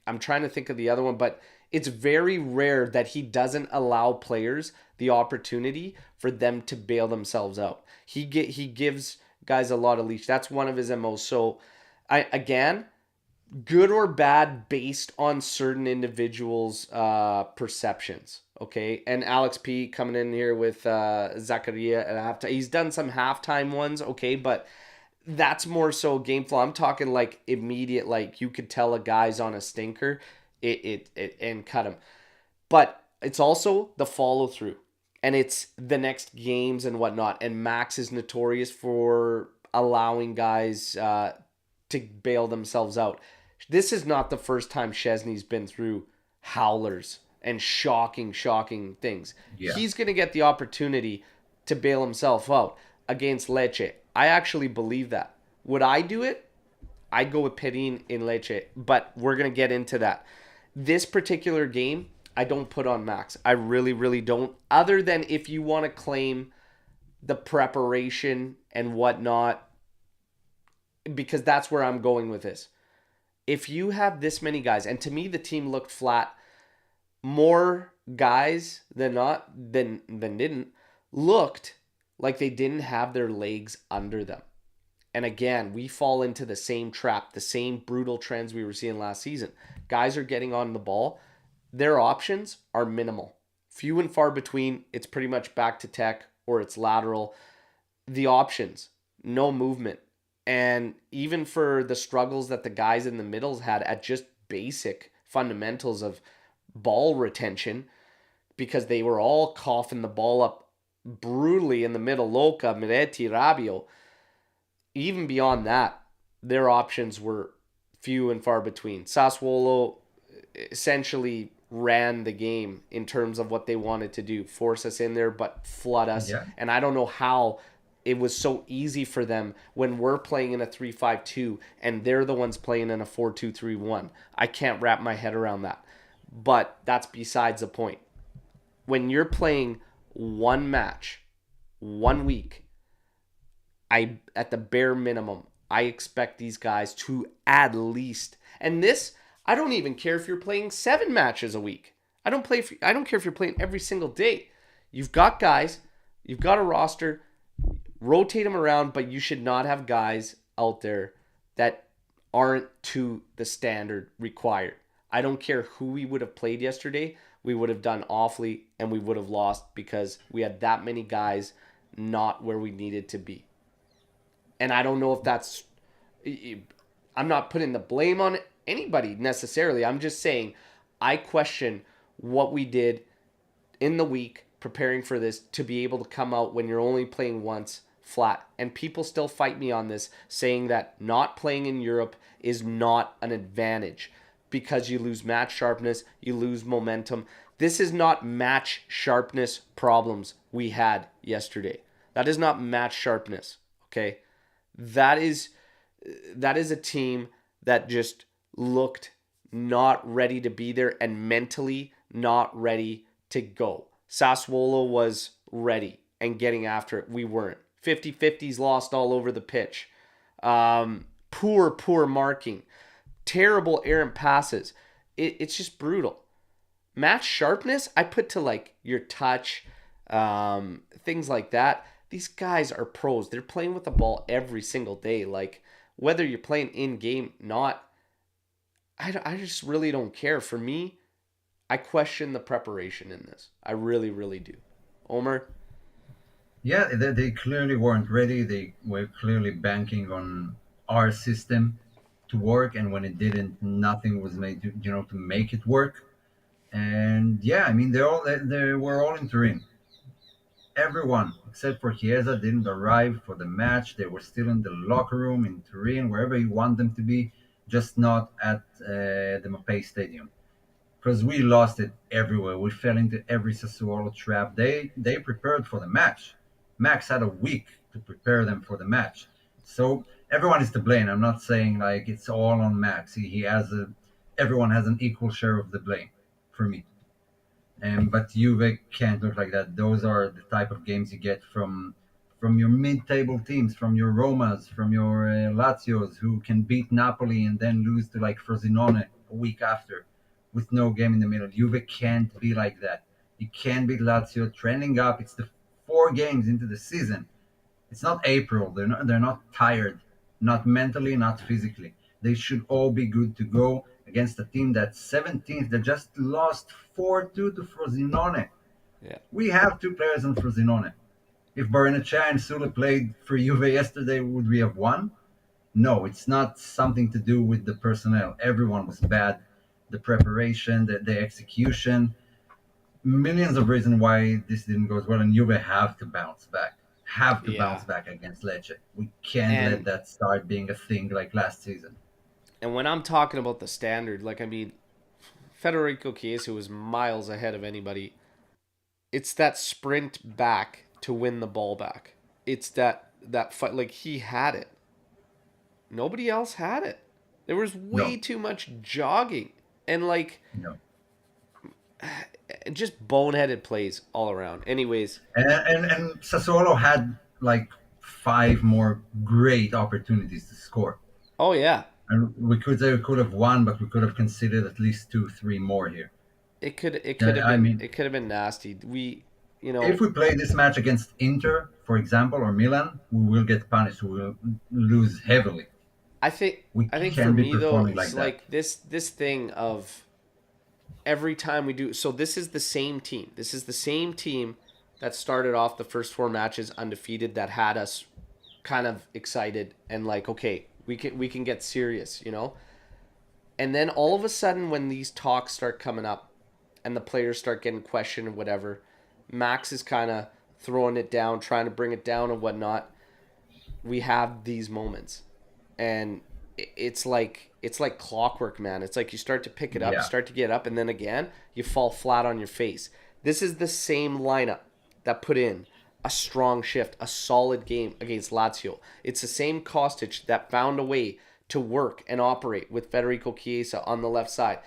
Speaker 2: I'm trying to think of the other one, but it's very rare that he doesn't allow players the opportunity for them to bail themselves out. He gives guys a lot of leash. That's one of his MOs. So, again, good or bad based on certain individuals' perceptions. Okay, and Alex P coming in here with Zakaria at halftime. He's done some halftime ones. Okay, but that's more so game flow. I'm talking like immediate, like you could tell a guy's on a stinker, it and cut him. But it's also the follow through, and it's the next games and whatnot. And Max is notorious for allowing guys to bail themselves out. This is not the first time Szczesny's been through howlers and shocking things.
Speaker 3: Yeah.
Speaker 2: He's going to get the opportunity to bail himself out against Lecce. I actually believe that. Would I do it? I'd go with Perin in Lecce, but we're going to get into that. This particular game, I don't put on Max. I really, really don't. Other than if you want to claim the preparation and whatnot, because that's where I'm going with this. If you have this many guys, and to me the team looked flat, more guys than didn't, looked like they didn't have their legs under them. And again, we fall into the same trap, the same brutal trends we were seeing last season. Guys are getting on the ball. Their options are minimal. Few and far between. It's pretty much back to tech or it's lateral. The options, no movement. And even for the struggles that the guys in the middles had at just basic fundamentals of ball retention, because they were all coughing the ball up brutally in the middle, Luca, Miretti, Rabiot. Even beyond that, their options were few and far between. Sassuolo essentially ran the game in terms of what they wanted to do, force us in there, but flood us.
Speaker 3: Yeah.
Speaker 2: And I don't know how it was so easy for them when we're playing in a 3-5-2 and they're the ones playing in a 4-2-3-1. I can't wrap my head around that. But that's besides the point. When you're playing one match, 1 week, at the bare minimum, I expect these guys to at least, and this, I don't even care if you're playing 7 matches a week. I don't care if you're playing every single day. You've got guys, you've got a roster, rotate them around, but you should not have guys out there that aren't to the standard required. I don't care who we would have played yesterday. We would have done awfully and we would have lost because we had that many guys not where we needed to be. And I don't know if that's... I'm not putting the blame on anybody necessarily. I'm just saying I question what we did in the week preparing for this to be able to come out when you're only playing once flat. And people still fight me on this, saying that not playing in Europe is not an advantage because you lose match sharpness, you lose momentum. This is not match sharpness problems we had yesterday. That is not match sharpness, okay? That is a team that just looked not ready to be there and mentally not ready to go. Sassuolo was ready and getting after it. We weren't. 50-50s lost all over the pitch. Poor marking. Terrible errant passes. It's just brutal. Match sharpness, I put to like your touch, things like that. These guys are pros. They're playing with the ball every single day. Like, whether you're playing in-game, not, I just really don't care. For me, I question the preparation in this. I really, really do. Omer?
Speaker 3: Yeah, they clearly weren't ready. They were clearly banking on our system to work, and when it didn't, nothing was made to, to make it work. And yeah, I mean, they were all in Turin. Everyone except for Chiesa didn't arrive for the match. They were still in the locker room in Turin, wherever you want them to be, just not at the Mapei Stadium. Because we lost it everywhere. We fell into every Sassuolo trap. They prepared for the match. Max had a week to prepare them for the match. So everyone is to blame. I'm not saying like it's all on Max. He has a everyone has an equal share of the blame for me. But Juve can't look like that. Those are the type of games you get from your mid-table teams, from your Romas, from your Lazios, who can beat Napoli and then lose to like Frosinone a week after, with no game in the middle. Juve can't be like that. You can't beat Lazio trending up. It's the 4 games into the season. It's not April. They're not tired, not mentally, not physically. They should all be good to go against a team that's 17th. They just lost 4-2 to Frosinone.
Speaker 2: Yeah.
Speaker 3: We have 2 players in Frosinone. If Barrenechea and Sule played for Juve yesterday, would we have won? No, it's not something to do with the personnel. Everyone was bad. The preparation, the execution, millions of reasons why this didn't go as well, and Juve have to bounce back. Have to bounce
Speaker 2: Yeah.
Speaker 3: back against Lecce. We can't let
Speaker 2: And
Speaker 3: that start being a thing like last season.
Speaker 2: and when I'm talking about the standard, like I mean, Federico Chiesa was miles ahead of anybody. It's that sprint back to win the ball back. It's that fight. Like he had it. Nobody else had it. There was way
Speaker 3: No,
Speaker 2: too much jogging and like
Speaker 3: no.
Speaker 2: just boneheaded plays all around. Anyways,
Speaker 3: And Sassuolo had like 5 more great opportunities to score.
Speaker 2: oh yeah,
Speaker 3: And we could say we could have won, but we could have considered at least 2, 3 more here. I mean,
Speaker 2: it could have been nasty. We, you
Speaker 3: if
Speaker 2: know,
Speaker 3: we play this match against Inter, for example, or Milan, we will get punished. We will lose heavily.
Speaker 2: I think
Speaker 3: We
Speaker 2: I think for
Speaker 3: can't be
Speaker 2: me though,
Speaker 3: performing
Speaker 2: it's
Speaker 3: like that.
Speaker 2: like this thing of every time we do. So this is the same team. This is the same team that started off the first 4 matches undefeated, that had us kind of excited and like, okay, we can get serious, you know. And then all of a sudden, when these talks start coming up and the players start getting questioned and whatever, Max is kind of throwing it down, trying to bring it down and whatnot. We have these moments, and it's like clockwork, man. It's like you start to pick it up, you
Speaker 3: Yeah,
Speaker 2: start to get up, and then again you fall flat on your face. This is the same lineup that put in a strong shift, a solid game against Lazio. It's the same Kostic that found a way to work and operate with Federico Chiesa on the left side.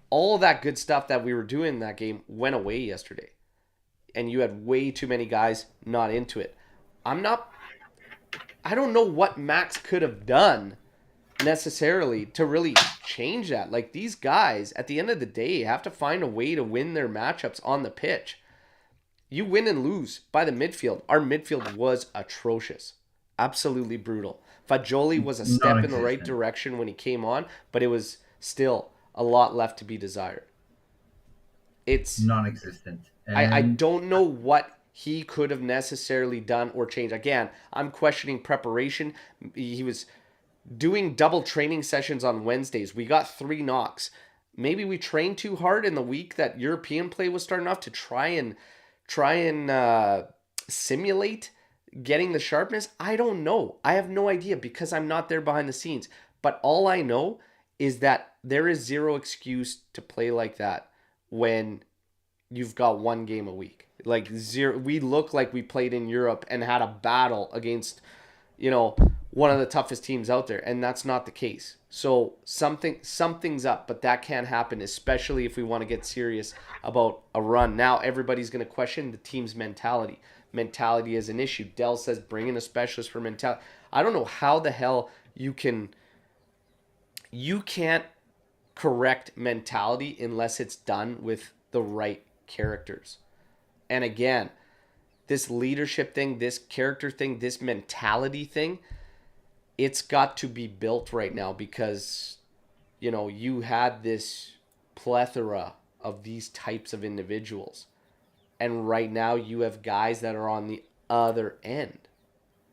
Speaker 2: All of that good stuff that we were doing in that game went away yesterday, and you had way too many guys not into it. I'm not I don't know what Max could have done necessarily to really change that. Like these guys, at the end of the day, have to find a way to win their matchups on the pitch. You win and lose by the midfield. Our midfield was atrocious, absolutely brutal. Fagioli was a step in the right
Speaker 3: non-existent,
Speaker 2: direction when he came on, but it was still a lot left to be desired. It's
Speaker 3: non-existent,
Speaker 2: I
Speaker 3: and
Speaker 2: don't know what he could have necessarily done or changed. Again, I'm questioning preparation. He was doing double training sessions on Wednesdays. We got 3 knocks. Maybe we trained too hard in the week that European play was starting off to try and simulate getting the sharpness. I don't know. I have no idea because I'm not there behind the scenes. But all I know is that there is zero excuse to play like that when you've got 1 game a week. Like zero, we look like we played in Europe and had a battle against, you know, one of the toughest teams out there, and that's not the case. So something's up, but that can't happen, especially if we want to get serious about a run. Now everybody's going to question the team's mentality. Mentality is an issue. Dell says bring in a specialist for mentality. I don't know how the hell you can't correct mentality unless it's done with the right characters. And again, this leadership thing, this character thing, this mentality thing, it's got to be built right now because, you know, you had this plethora of these types of individuals. And right now you have guys that are on the other end.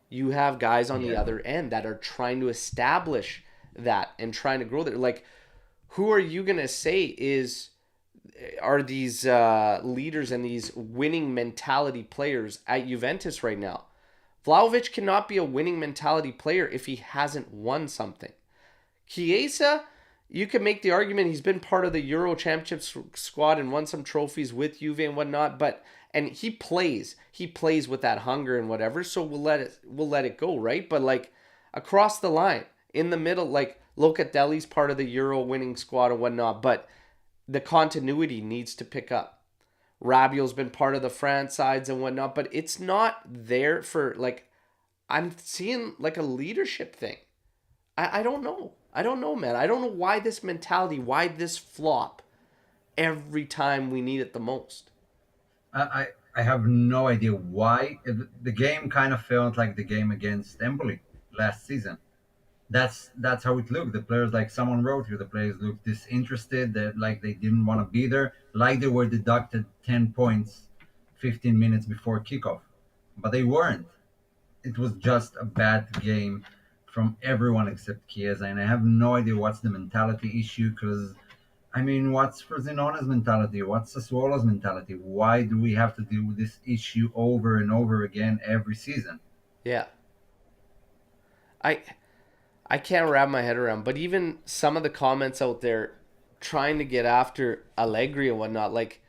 Speaker 2: You have guys on the
Speaker 3: Yeah.
Speaker 2: other end that are trying to establish that and trying to grow there. Like, who are you gonna say are these leaders and these winning mentality players at Juventus right now? Vlahovic cannot be a winning mentality player if he hasn't won something. Chiesa, you could make the argument he's been part of the Euro Championship squad and won some trophies with Juve and whatnot, but and he plays with that hunger and whatever. So we'll let it go, right? But like across the line, in the middle, like Locatelli's part of the Euro winning squad and whatnot, but the continuity needs to pick up. Rabiot's been part of the France sides and whatnot, but it's not there for like I'm seeing like a leadership thing. I don't know. I don't know, man. I don't know why this mentality, why this flop every time we need it the most.
Speaker 3: I have no idea why. The game kind of felt like the game against Empoli last season. That's how it looked. The players, like someone wrote here, the players looked disinterested, that like they didn't want to be there, like they were deducted 10 points 15 minutes before kickoff. But they weren't. It was just a bad game from everyone except Chiesa, and I have no idea what's the mentality issue. Because I mean, what's Frosinoni's mentality? What's Sassuolo's mentality? Why do we have to deal with this issue over and over again every season?
Speaker 2: Yeah. I I can't wrap my head around, but even some of the comments out there trying to get after Allegri and whatnot, like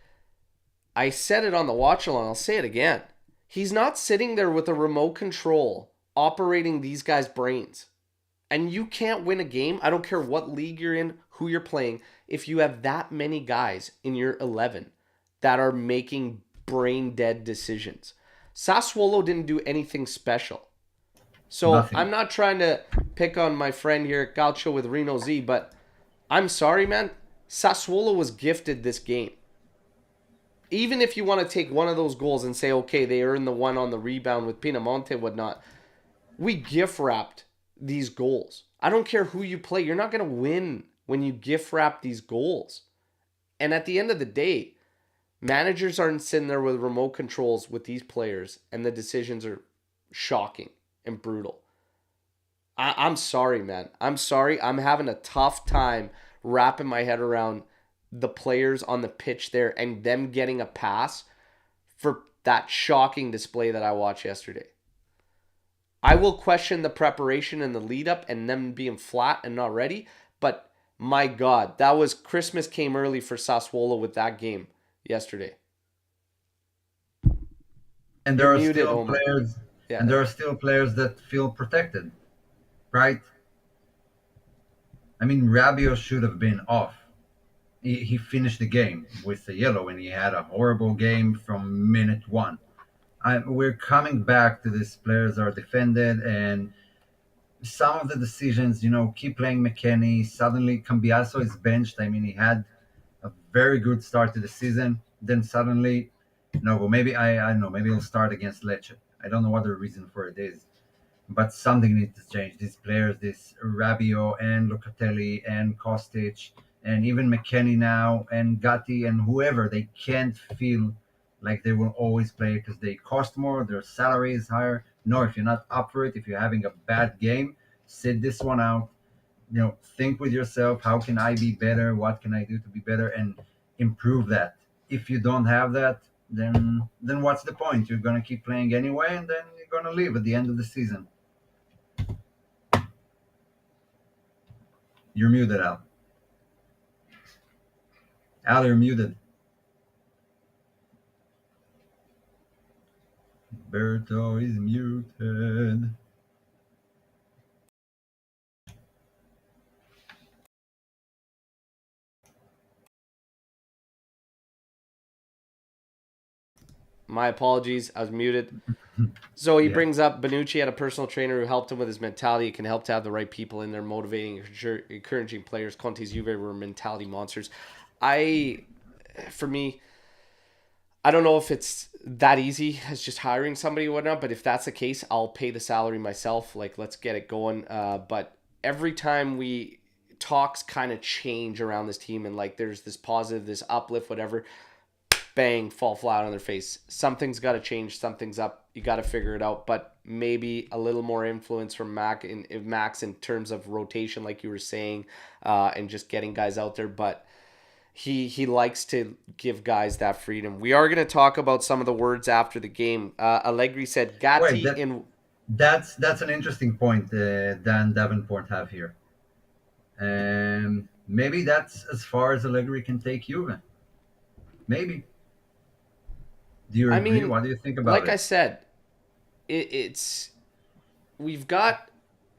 Speaker 2: I said it on the watch along, I'll say it again. He's not sitting there with a remote control operating these guys' brains. And you can't win a game. I don't care what league you're in, who you're playing, if you have that many guys in your 11 that are making brain dead decisions. Sassuolo didn't do anything special. So
Speaker 3: Nothing.
Speaker 2: I'm not trying to pick on my friend here, Calcio with Reno Z, but I'm sorry, man. Sassuolo was gifted this game. Even if you want to take one of those goals and say, okay, they earned the one on the rebound with Pinamonte and whatnot, we gift wrapped these goals. I don't care who you play. You're not going to win when you gift wrap these goals. And at the end of the day, managers aren't sitting there with remote controls with these players, and the decisions are shocking and brutal. I'm sorry, man. I'm sorry. I'm having a tough time wrapping my head around the players on the pitch there and them getting a pass for that shocking display that I watched yesterday. I will question the preparation and the lead up and them being flat and not ready, but my God, that was Christmas came early for Sassuolo with that game yesterday.
Speaker 3: And
Speaker 2: You're
Speaker 3: there are
Speaker 2: muted,
Speaker 3: still
Speaker 2: Omer.
Speaker 3: players,
Speaker 2: Yeah.
Speaker 3: and there are still players that feel protected, right? I mean, Rabiot should have been off. He finished the game with a yellow, and he had a horrible game from minute one. We're coming back to this. Players are defended, and some of the decisions, keep playing McKennie. Suddenly, Cambiaso is benched. I mean, he had a very good start to the season. Then suddenly, no, but maybe I don't know. Maybe he'll start against Lecce. I don't know what the reason for it is, but something needs to change. These players, this Rabiot and Locatelli and Kostic and even McKennie now and Gatti and whoever, they can't feel like they will always play because they cost more, their salary is higher. No, if you're not up for it, if you're having a bad game, sit this one out. Think with yourself, how can I be better? What can I do to be better and improve that? If you don't have that, then what's the point? You're gonna keep playing anyway, and then you're gonna leave at the end of the season. You're muted, Al. Al, you're muted. Alberto is muted.
Speaker 2: My apologies. I was muted. So he
Speaker 3: Yeah.
Speaker 2: brings up Bonucci had a personal trainer who helped him with his mentality. It can help to have the right people in there motivating, encouraging players. Conte's Juve were mentality monsters. For me, I don't know if it's that easy as just hiring somebody or whatnot, but if that's the case, I'll pay the salary myself. Like, let's get it going. But every time talks kind of change around this team and like there's this positive, this uplift, whatever, bang, fall flat on their face. Something's got to change. Something's up. You got to figure it out. But maybe a little more influence from Max in terms of rotation, like you were saying, and just getting guys out there. But he likes to give guys that freedom. We are going to talk about some of the words after the game. Allegri said
Speaker 3: Wait,
Speaker 2: Gatti in...
Speaker 3: that's an interesting point Dan Davenport have here. Maybe that's as far as Allegri can take Juve. Maybe. Do you
Speaker 2: I
Speaker 3: agree?
Speaker 2: mean,
Speaker 3: What do you think about
Speaker 2: like I
Speaker 3: it?
Speaker 2: said, it's... We've got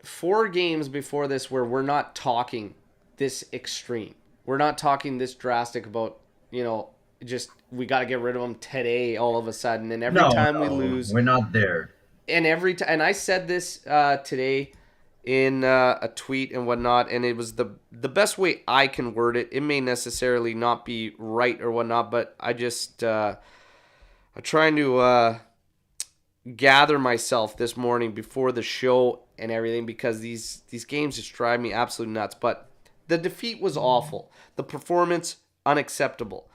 Speaker 2: 4 games before this where we're not talking this extreme. We're not talking this drastic about, just we got to get rid of them today all of a sudden. And every
Speaker 3: No,
Speaker 2: time we
Speaker 3: no,
Speaker 2: lose,
Speaker 3: we're not there.
Speaker 2: and and I said this today in a tweet and whatnot, and it was the best way I can word it. It may necessarily not be right or whatnot, but I just I'm trying to gather myself this morning before the show and everything, because these games just drive me absolutely nuts. But the defeat was awful. The performance, unacceptable.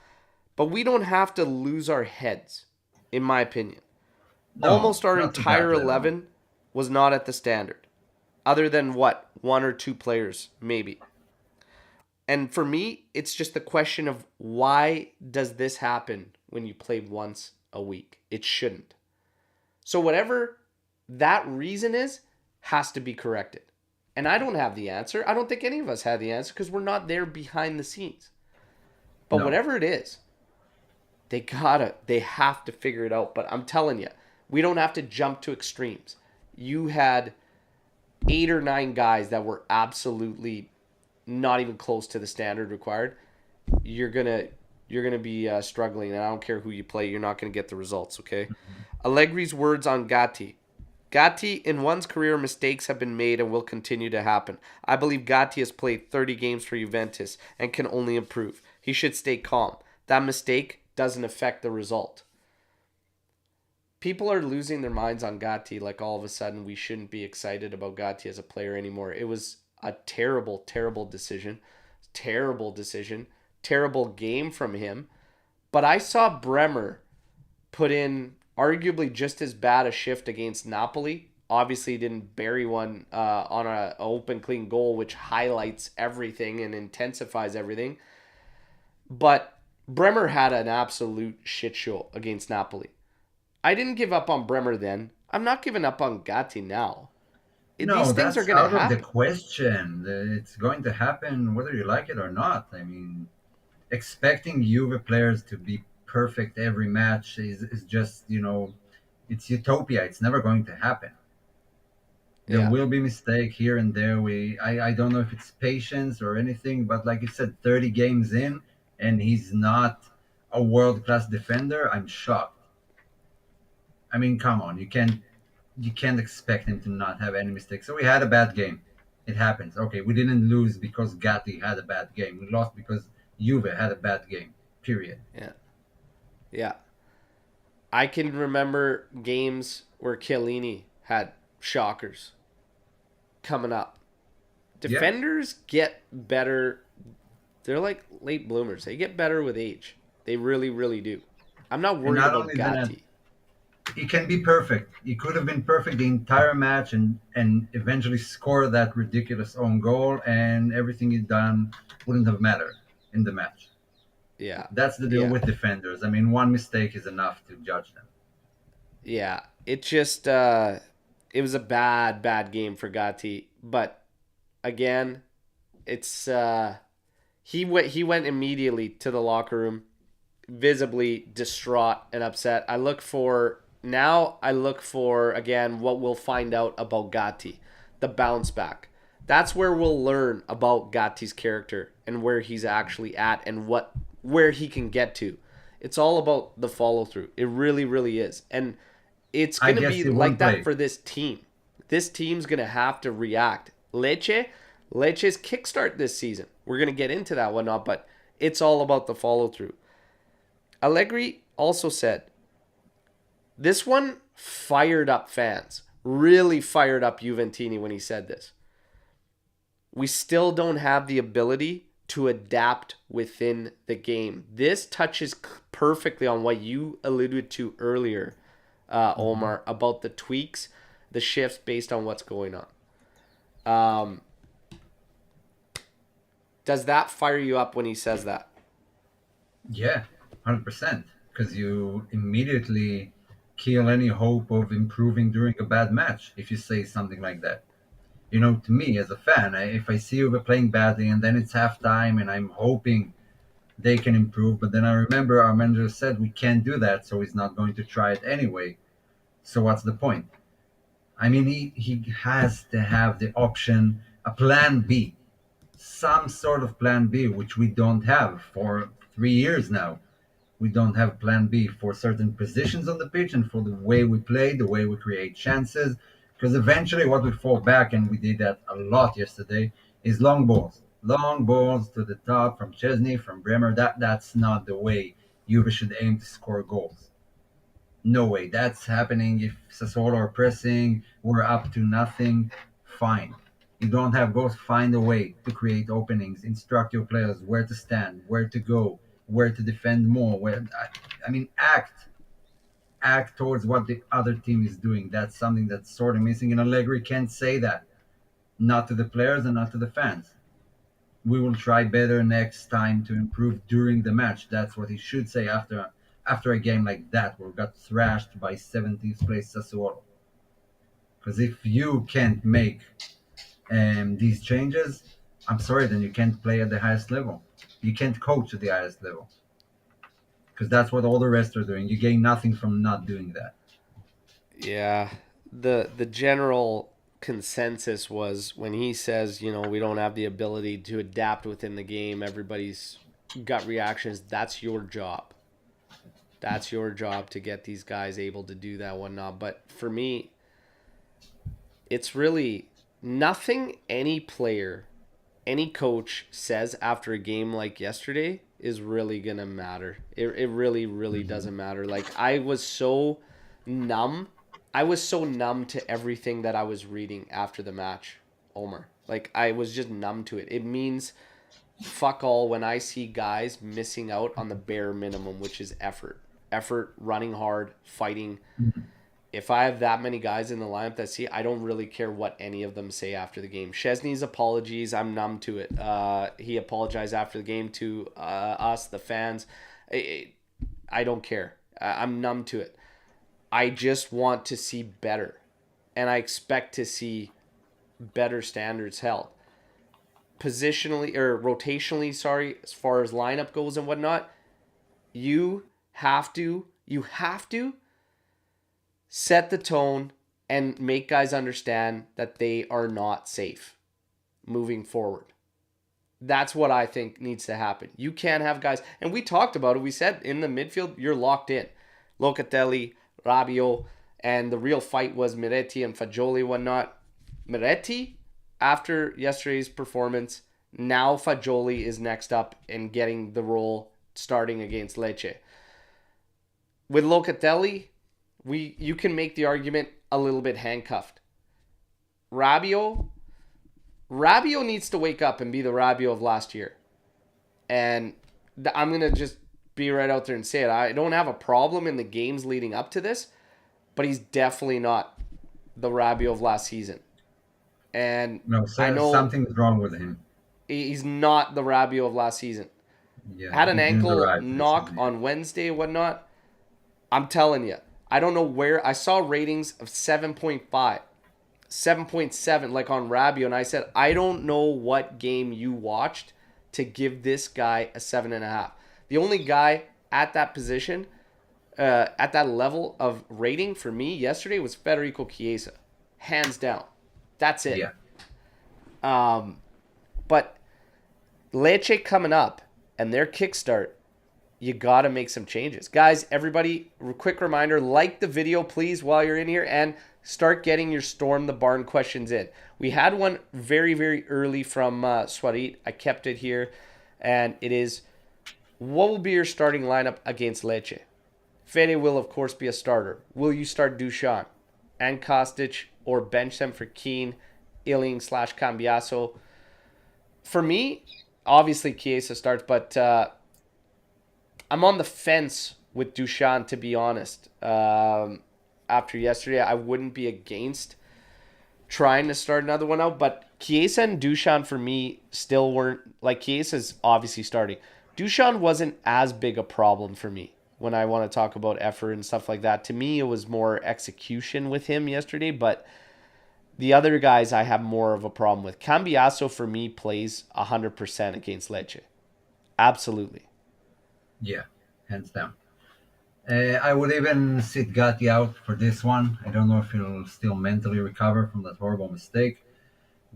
Speaker 2: But we don't have to lose our heads, in my opinion.
Speaker 3: No,
Speaker 2: Almost our
Speaker 3: not to
Speaker 2: entire
Speaker 3: that level.
Speaker 2: 11 was not at the standard. Other than what? 1 or 2 players, maybe. And for me, it's just the question of why does this happen when you play once a week? It shouldn't. So whatever that reason is, has to be corrected. And I don't have the answer. I don't think any of us have the answer because we're not there behind the scenes. But
Speaker 3: No.
Speaker 2: whatever it is, they have to figure it out. But I'm telling you, we don't have to jump to extremes. You had 8 or 9 guys that were absolutely not even close to the standard required. You're gonna be struggling, and I don't care who you play. You're not gonna get the results. Okay. Allegri's words on Gatti. Gatti, in one's career, mistakes have been made and will continue to happen. I believe Gatti has played 30 games for Juventus and can only improve. He should stay calm. That mistake doesn't affect the result. People are losing their minds on Gatti, like all of a sudden we shouldn't be excited about Gatti as a player anymore. It was a terrible, terrible decision. Terrible decision. Terrible game from him. But I saw Bremer put in arguably just as bad a shift against Napoli. Obviously, he didn't bury one on an open, clean goal, which highlights everything and intensifies everything. But Bremer had an absolute shit show against Napoli. I didn't give up on Bremer then. I'm not giving up on Gatti now.
Speaker 3: No,
Speaker 2: These things are
Speaker 3: that's
Speaker 2: going to
Speaker 3: out of the
Speaker 2: happen.
Speaker 3: question. It's going to happen whether you like it or not. I mean, expecting Juve players to be perfect every match is just, it's utopia. It's never going to happen. There
Speaker 2: Yeah.
Speaker 3: will be mistake here and there. I don't know if it's patience or anything, but like you said, 30 games in and he's not a world class defender. I'm shocked. I mean, come on, you can't expect him to not have any mistakes. So we had a bad game. It happens. Okay, we didn't lose because Gatti had a bad game. We lost because Juve had a bad game. Period.
Speaker 2: Yeah. Yeah. I can remember games where Chiellini had shockers coming up.
Speaker 3: Yeah.
Speaker 2: Defenders get better. They're like late bloomers. They get better with age. They really, really do. I'm not
Speaker 3: And
Speaker 2: worried
Speaker 3: not
Speaker 2: about
Speaker 3: only that,
Speaker 2: Gatti.
Speaker 3: he can be perfect. He could have been perfect the entire match and eventually score that ridiculous own goal, and everything he done wouldn't have mattered in the match.
Speaker 2: Yeah.
Speaker 3: That's the deal
Speaker 2: Yeah.
Speaker 3: with defenders. I mean, one mistake is enough to judge them.
Speaker 2: Yeah. It just it was a bad, bad game for Gatti. But again, it's he went immediately to the locker room, visibly distraught and upset. I look for again what we'll find out about Gatti, the bounce back. That's where we'll learn about Gatti's character and where he's actually at and where he can get to. It's all about the follow through. It really, really is. And it's
Speaker 3: I
Speaker 2: gonna
Speaker 3: guess
Speaker 2: be
Speaker 3: he
Speaker 2: like
Speaker 3: won't
Speaker 2: that
Speaker 3: play.
Speaker 2: for this team. This team's gonna have to react. Lecce's kickstart this season. We're gonna get into that whatnot, but it's all about the follow through. Allegri also said this one fired up fans, really fired up Juventini when he said this. We still don't have the ability to adapt within the game. This touches perfectly on what you alluded to earlier, Omar, about the tweaks, the shifts based on what's going on. Does that fire you up when he says that?
Speaker 3: Yeah, 100%. Because you immediately kill any hope of improving during a bad match if you say something like that. To me as a fan, if I see Juve playing badly and then it's halftime and I'm hoping they can improve, but then I remember our manager said we can't do that, so he's not going to try it anyway. So what's the point? I mean, he has to have the option, a plan B, some sort of plan B, which we don't have for 3 years now. We don't have plan B for certain positions on the pitch and for the way we play, the way we create chances. Because eventually, what we fall back, and we did that a lot yesterday, is long balls to the top from Szczesny, from Bremer. That's not the way Juve should aim to score goals. No way. That's happening if Sassuolo are pressing, we're up to nothing. Fine. You don't have goals, find a way to create openings, instruct your players where to stand, where to go, where to defend more. I mean, act towards what the other team is doing. That's something that's sort of missing, and Allegri can't say that, not to the players and not to the fans. We will try better next time to improve during the match. That's what he should say after a game like that where we got thrashed by 17th place Sassuolo. Because if you can't make these changes, I'm sorry, then you can't play at the highest level. You can't coach at the highest level. Because that's what all the rest are doing. You gain nothing from not doing that.
Speaker 2: Yeah. The general consensus was when he says, we don't have the ability to adapt within the game, everybody's gut reactions, that's your job. That's your job to get these guys able to do that, whatnot. But for me, it's really nothing any player, any coach says after a game like yesterday is really going to matter. It really, really doesn't matter. Like, I was so numb. I was so numb to everything that I was reading after the match, Omer. Like, I was just numb to it. It means fuck all when I see guys missing out on the bare minimum, which is effort. Effort, running hard, fighting. If I have that many guys in the lineup that see, I don't really care what any of them say after the game. Szczesny's apologies, I'm numb to it. He apologized after the game to us, the fans. I don't care. I'm numb to it. I just want to see better. And I expect to see better standards held. Positionally, or rotationally, as far as lineup goes and whatnot, you have to set the tone and make guys understand that they are not safe moving forward. That's what I think needs to happen. You can't have guys, and we talked about it. We said in the midfield, you're locked in. Locatelli, Rabiot, and the real fight was Miretti and Fagioli, whatnot. Miretti, after yesterday's performance, now Fagioli is next up and getting the role starting against Lecce. With Locatelli, you can make the argument a little bit handcuffed. Rabiot needs to wake up and be the Rabiot of last year. And I'm going to just be right out there and say it. I don't have a problem in the games leading up to this, but he's definitely not the Rabiot of last season. And
Speaker 3: No,
Speaker 2: I know
Speaker 3: something's wrong with him.
Speaker 2: He's not the Rabiot of last season.
Speaker 3: Yeah,
Speaker 2: Had an ankle knock on Wednesday and whatnot. I'm telling you, I don't know where. I saw ratings of 7.5, 7.7, like on Rabiot, and I said, I don't know what game you watched to give this guy a 7.5. The only guy at that position, at that level of rating for me yesterday was Federico Chiesa. Hands down. That's it.
Speaker 3: Yeah.
Speaker 2: But Lecce coming up and their kickstart, you got to make some changes. Guys, everybody, quick reminder, like the video, please, while you're in here, and start getting your Storm the Barn questions in. We had one very, very early from Swarit. I kept it here, and it is, what will be your starting lineup against Lecce? Fede will, of course, be a starter. Will you start Dusan and Kostic or bench them for Keane, Illing/Cambiaso? For me, obviously Chiesa starts, but I'm on the fence with Duchamp, to be honest. After yesterday, I wouldn't be against trying to start another one out, but Chiesa and Duchamp for me still weren't, like, Chiesa's obviously starting. Duchamp wasn't as big a problem for me when I want to talk about effort and stuff like that. To me, it was more execution with him yesterday, but the other guys I have more of a problem with. Cambiasso for me plays 100% against Lecce. Absolutely.
Speaker 3: Yeah, hands down. I would even sit Gatti out for this one. I don't know if he'll still mentally recover from that horrible mistake.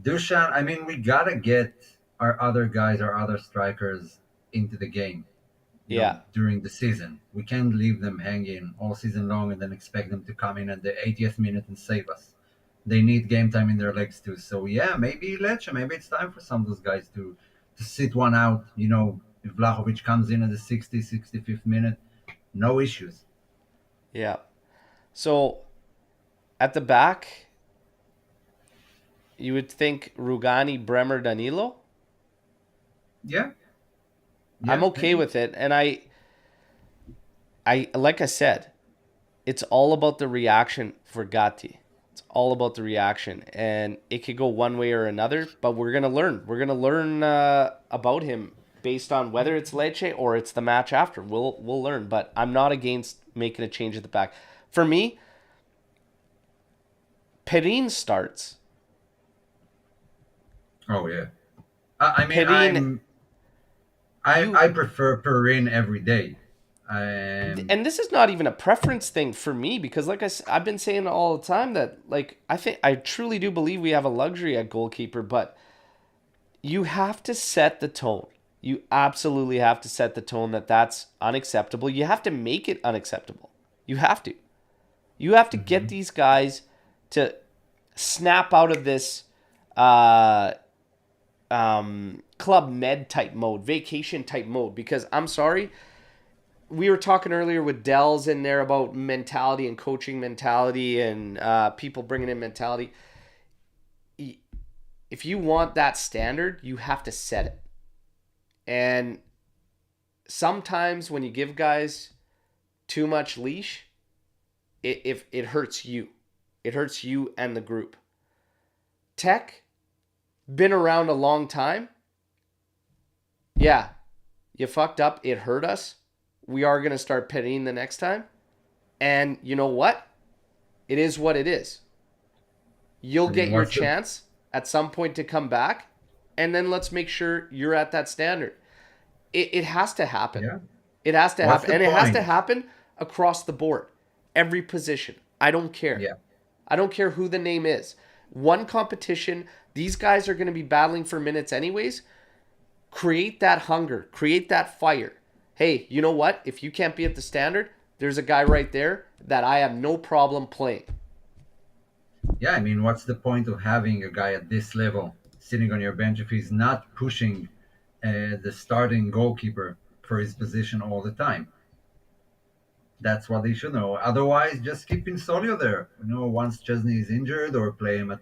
Speaker 3: Dushan, I mean, we gotta get our other guys, our other strikers into the game,
Speaker 2: Yeah.
Speaker 3: during the season. We can't leave them hanging all season long and then expect them to come in at the 80th minute and save us. They need game time in their legs too. So yeah, maybe Lecce, maybe it's time for some of those guys to sit one out. If Vlahovic comes in at the 60th, 65th minute, no issues.
Speaker 2: Yeah. So at the back, you would think Rugani, Bremer, Danilo.
Speaker 3: Yeah,
Speaker 2: I'm
Speaker 3: yeah,
Speaker 2: okay
Speaker 3: maybe.
Speaker 2: with it. And I like I said, it's all about the reaction for Gatti. It's all about the reaction, and it could go one way or another. But we're gonna learn. We're gonna learn about him based on whether it's Lecce or it's the match after. We'll learn. But I'm not against making a change at the back. For me, Perin starts.
Speaker 3: Oh yeah. I mean,
Speaker 2: Perin,
Speaker 3: I
Speaker 2: you
Speaker 3: prefer Perrin every day. Um,
Speaker 2: and this is not even a preference thing for me because like I've been saying all the time that like I truly do believe we have a luxury at goalkeeper, but you have to set the tone. You absolutely have to set the tone that that's unacceptable. You have to make it unacceptable. You have to. You have to get
Speaker 3: mhm.
Speaker 2: these guys to snap out of this uh, club med type mode, vacation type mode. Because I'm sorry, we were talking earlier with Dells in there about mentality and coaching mentality and people bringing in mentality. If you want that standard, you have to set it. And sometimes when you give guys too much leash, it hurts you. It hurts you and the group. Tech, been around a long time. Yeah, you fucked up. It hurt us. We are going to start pitting the next time. And you know what? It is what it is. You'll
Speaker 3: I
Speaker 2: get
Speaker 3: mean,
Speaker 2: your
Speaker 3: what's the
Speaker 2: chance at some point to come back. And then let's make sure you're at that standard. It has to happen.
Speaker 3: yeah?
Speaker 2: It has to
Speaker 3: What's
Speaker 2: happen.
Speaker 3: the
Speaker 2: And it has to
Speaker 3: point?
Speaker 2: happen across the board. Every position. I don't care.
Speaker 3: Yeah,
Speaker 2: I don't care who the name is. One competition, these guys are going to be battling for minutes anyways. Create that hunger, create that fire. Hey, you know what? If you can't be at the standard, there's a guy right there that I have no problem playing.
Speaker 3: yeah. I mean, what's the point of having a guy at this level sitting on your bench if he's not pushing the starting goalkeeper for his position all the time? That's what they should know. Otherwise, just keep Solio there. Once Chesney is injured or play him at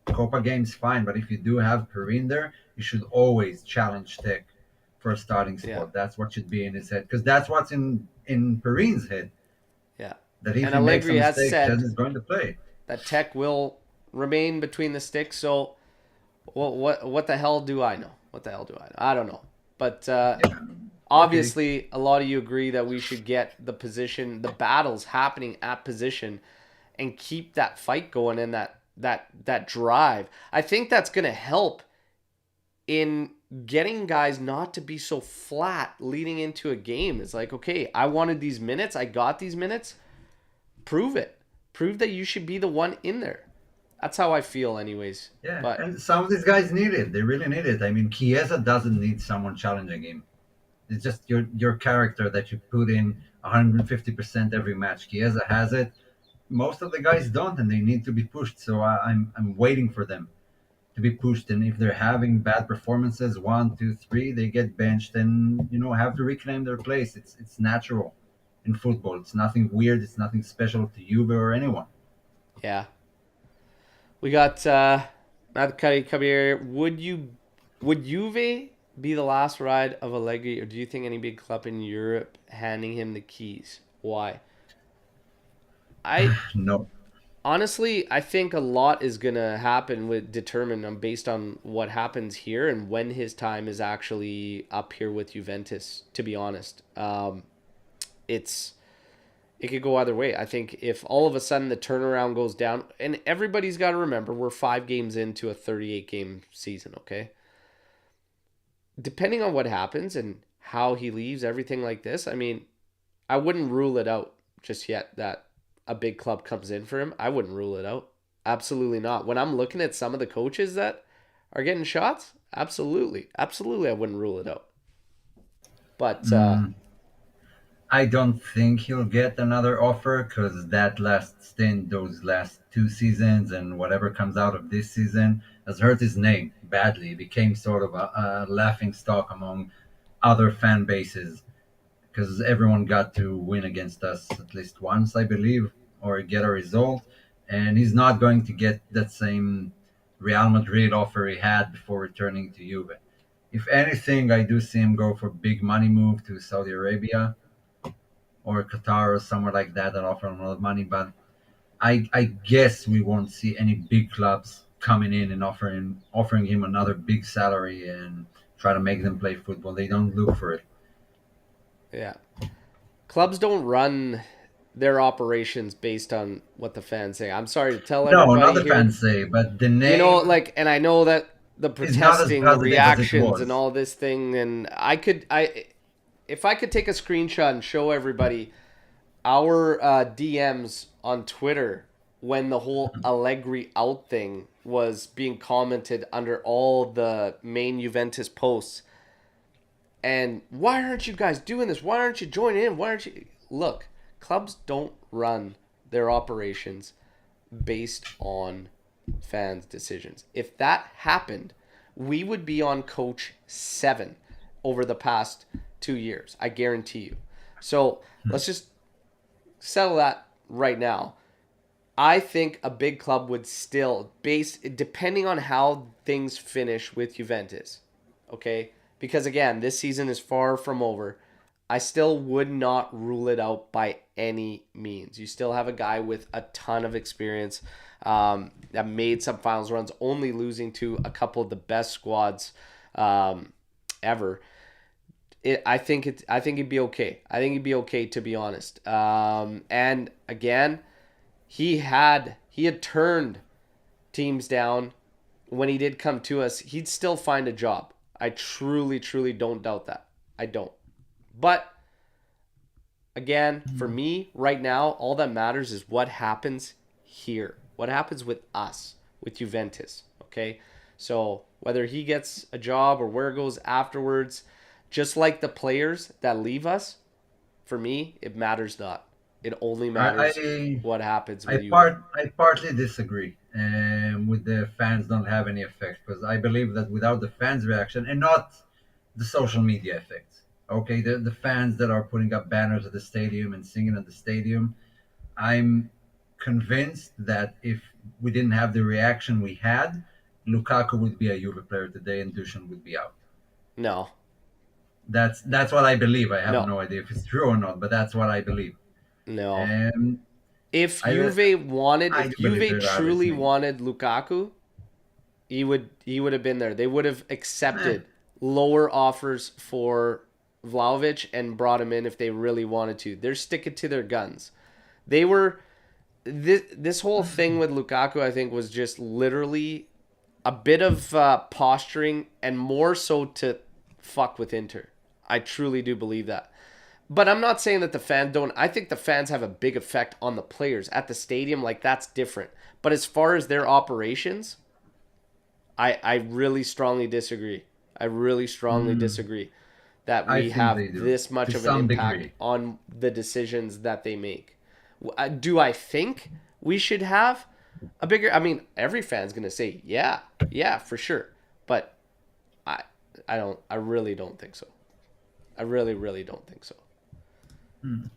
Speaker 3: Copa games, fine. But if you do have Perrin there, you should always challenge Tech for a starting
Speaker 2: Yeah,
Speaker 3: spot. That's what should be in his head, because that's what's in Perrin's head.
Speaker 2: yeah.
Speaker 3: That if
Speaker 2: And
Speaker 3: he makes a
Speaker 2: Allegri has
Speaker 3: mistake,
Speaker 2: said
Speaker 3: Chesney's going to play.
Speaker 2: that Tech will remain between the sticks. So, what the hell do I know? What the hell do I know? I don't know. But
Speaker 3: Yeah. Okay.
Speaker 2: obviously, a lot of you agree that we should get the position, the battles happening at position, and keep that fight going and that drive. I think that's going to help in getting guys not to be so flat leading into a game. It's like, okay, I wanted these minutes, I got these minutes. Prove it. Prove that you should be the one in there. That's how I feel, anyways.
Speaker 3: Yeah,
Speaker 2: But
Speaker 3: and some of these guys need it. They really need it. I mean, Chiesa doesn't need someone challenging him. It's just your character that you put in 150% every match. Chiesa has it. Most of the guys don't, and they need to be pushed. So I'm waiting for them to be pushed. And if they're having bad performances, one, two, three, they get benched and have to reclaim their place. It's natural in football. It's nothing weird. It's nothing special to Juve or anyone.
Speaker 2: yeah, we got Matt Cuddy come here. Would Juve be the last ride of Allegri, or do you think any big club in Europe handing him the keys? Why? I
Speaker 3: No.
Speaker 2: honestly, I think a lot is gonna happen with determined based on what happens here and when his time is actually up here with Juventus. To be honest, it's it could go either way. I think if all of a sudden the turnaround goes down, and everybody's got to remember we're 5 games into a 38 game season. Okay, depending on what happens and how he leaves, everything like this. I mean, I wouldn't rule it out just yet that a big club comes in for him. I wouldn't rule it out. Absolutely not. When I'm looking at some of the coaches that are getting shots, absolutely, absolutely, I wouldn't rule it out. But
Speaker 3: Mm, I don't think he'll get another offer because that last stint, those last 2 seasons, and whatever comes out of this season has hurt his name badly. It became sort of a laughing stock among other fan bases because everyone got to win against us at least once, I believe, or get a result. And he's not going to get that same Real Madrid offer he had before returning to Juve. If anything, I do see him go for big money move to Saudi Arabia or Qatar or somewhere like that that offer a lot of money. But I guess we won't see any big clubs coming in and offering him another big salary and try to make them play football. They don't look for it.
Speaker 2: yeah, clubs don't run their operations based on what the fans say. I'm sorry to tell
Speaker 3: No,
Speaker 2: everybody
Speaker 3: another
Speaker 2: here,
Speaker 3: fans say, but the
Speaker 2: you know,
Speaker 3: name
Speaker 2: like, and I know that the
Speaker 3: is not as
Speaker 2: protesting, the
Speaker 3: positive as it
Speaker 2: reactions, and
Speaker 3: was.
Speaker 2: all this thing, and if I could take a screenshot and show everybody our DMs on Twitter when the whole Allegri out thing was being commented under all the main Juventus posts. And why aren't you guys doing this? Why aren't you joining in? Why aren't you? Look, clubs don't run their operations based on fans' decisions. If that happened, we would be on coach 7 over the past 2 years. I guarantee you. So let's just settle that right now. I think a big club would still base depending on how things finish with Juventus. Okay? Because again, this season is far from over. I still would not rule it out by any means. You still have a guy with a ton of experience that made some finals runs, only losing to a couple of the best squads ever. I think he'd be okay. I think he'd be okay, to be honest. And again, he had turned teams down when he did come to us. He'd still find a job. I truly, truly don't doubt that. I don't. But again, for me, right now, all that matters is what happens here. What happens with us, with Juventus. Okay? So whether he gets a job or where it goes afterwards, just like the players that leave us, for me, it matters not. It only matters
Speaker 3: I
Speaker 2: what happens with Juve.
Speaker 3: I partly disagree with the fans don't have any effect because I believe that without the fans' reaction and not the social media effects, okay, the fans that are putting up banners at the stadium and singing at the stadium, I'm convinced that if we didn't have the reaction we had, Lukaku would be a Juve player today and Dusan would be out.
Speaker 2: No,
Speaker 3: That's what I believe. I have
Speaker 2: no,
Speaker 3: no idea if it's true or not, but that's what I believe.
Speaker 2: no.
Speaker 3: And I I
Speaker 2: If
Speaker 3: do believe
Speaker 2: Juve
Speaker 3: they are
Speaker 2: truly
Speaker 3: listening.
Speaker 2: wanted Lukaku, he would have been there. They would have
Speaker 3: Eh,
Speaker 2: accepted lower offers for Vlahovic and brought him in if they really wanted to. They're sticking to their guns. They were this whole thing with Lukaku. I think was just literally a bit of posturing and more so to fuck with Inter. I truly do believe that. But I'm not saying that the fans don't. I think the fans have a big effect on the players at the stadium. Like that's different. But as far as their operations, I really strongly disagree. I really strongly
Speaker 3: mm,
Speaker 2: disagree that
Speaker 3: I
Speaker 2: we
Speaker 3: think
Speaker 2: have
Speaker 3: they do
Speaker 2: this
Speaker 3: to
Speaker 2: much of an
Speaker 3: some
Speaker 2: impact
Speaker 3: degree.
Speaker 2: on the decisions that they make. Do I think we should have a bigger? I mean, every fan's gonna say, yeah, yeah, for sure. But I, I don't. I really don't think so. I really, really don't think so.
Speaker 3: Hmm.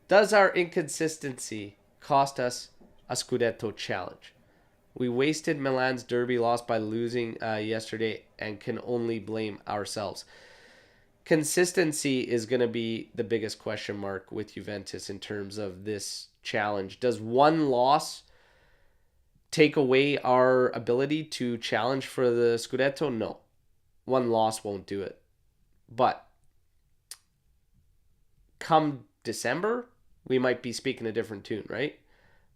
Speaker 2: Does our inconsistency cost us a Scudetto challenge? We wasted Milan's derby loss by losing yesterday and can only blame ourselves. Consistency is going to be the biggest question mark with Juventus in terms of this challenge. Does one loss take away our ability to challenge for the Scudetto? No. One loss won't do it. But come December, we might be speaking a different tune, right?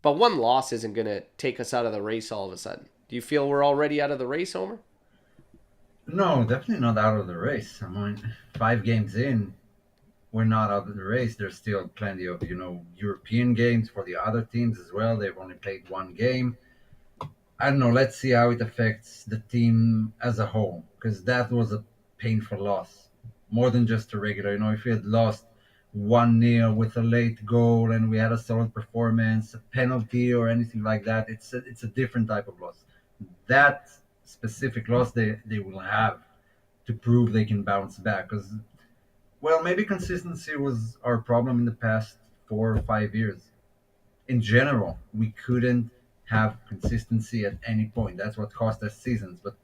Speaker 2: But one loss isn't going to take us out of the race all of a sudden. Do you feel we're already out of the race, Omer?
Speaker 3: No, definitely not out of the race. I mean, 5 games in, we're not out of the race. There's still plenty of, European games for the other teams as well. They've only played one game. I don't know. Let's see how it affects the team as a whole, because that was a painful loss, more than just a regular. If we had lost 1-0 with a late goal and we had a solid performance, a penalty or anything like that, it's a different type of loss. That specific loss, they will have to prove they can bounce back. Because, well, maybe consistency was our problem in the past 4 or 5 years. In general, we couldn't have consistency at any point. That's what cost us seasons, but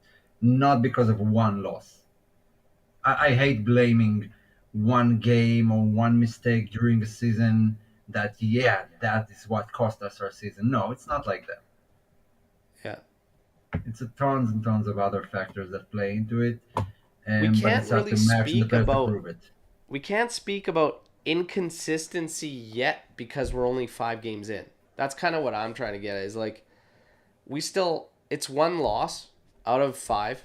Speaker 3: not because of one loss. I hate blaming one game or one mistake during the season that is what cost us our season. No, it's not like that.
Speaker 2: Yeah.
Speaker 3: It's a tons and tons of other factors that play into it,
Speaker 2: We
Speaker 3: but
Speaker 2: can't
Speaker 3: it's up
Speaker 2: really
Speaker 3: to Max and the
Speaker 2: speak
Speaker 3: players to
Speaker 2: about
Speaker 3: prove it.
Speaker 2: we can't speak about inconsistency yet because we're only 5 games in. That's kind of what I'm trying to get at, is like it's one loss out of 5.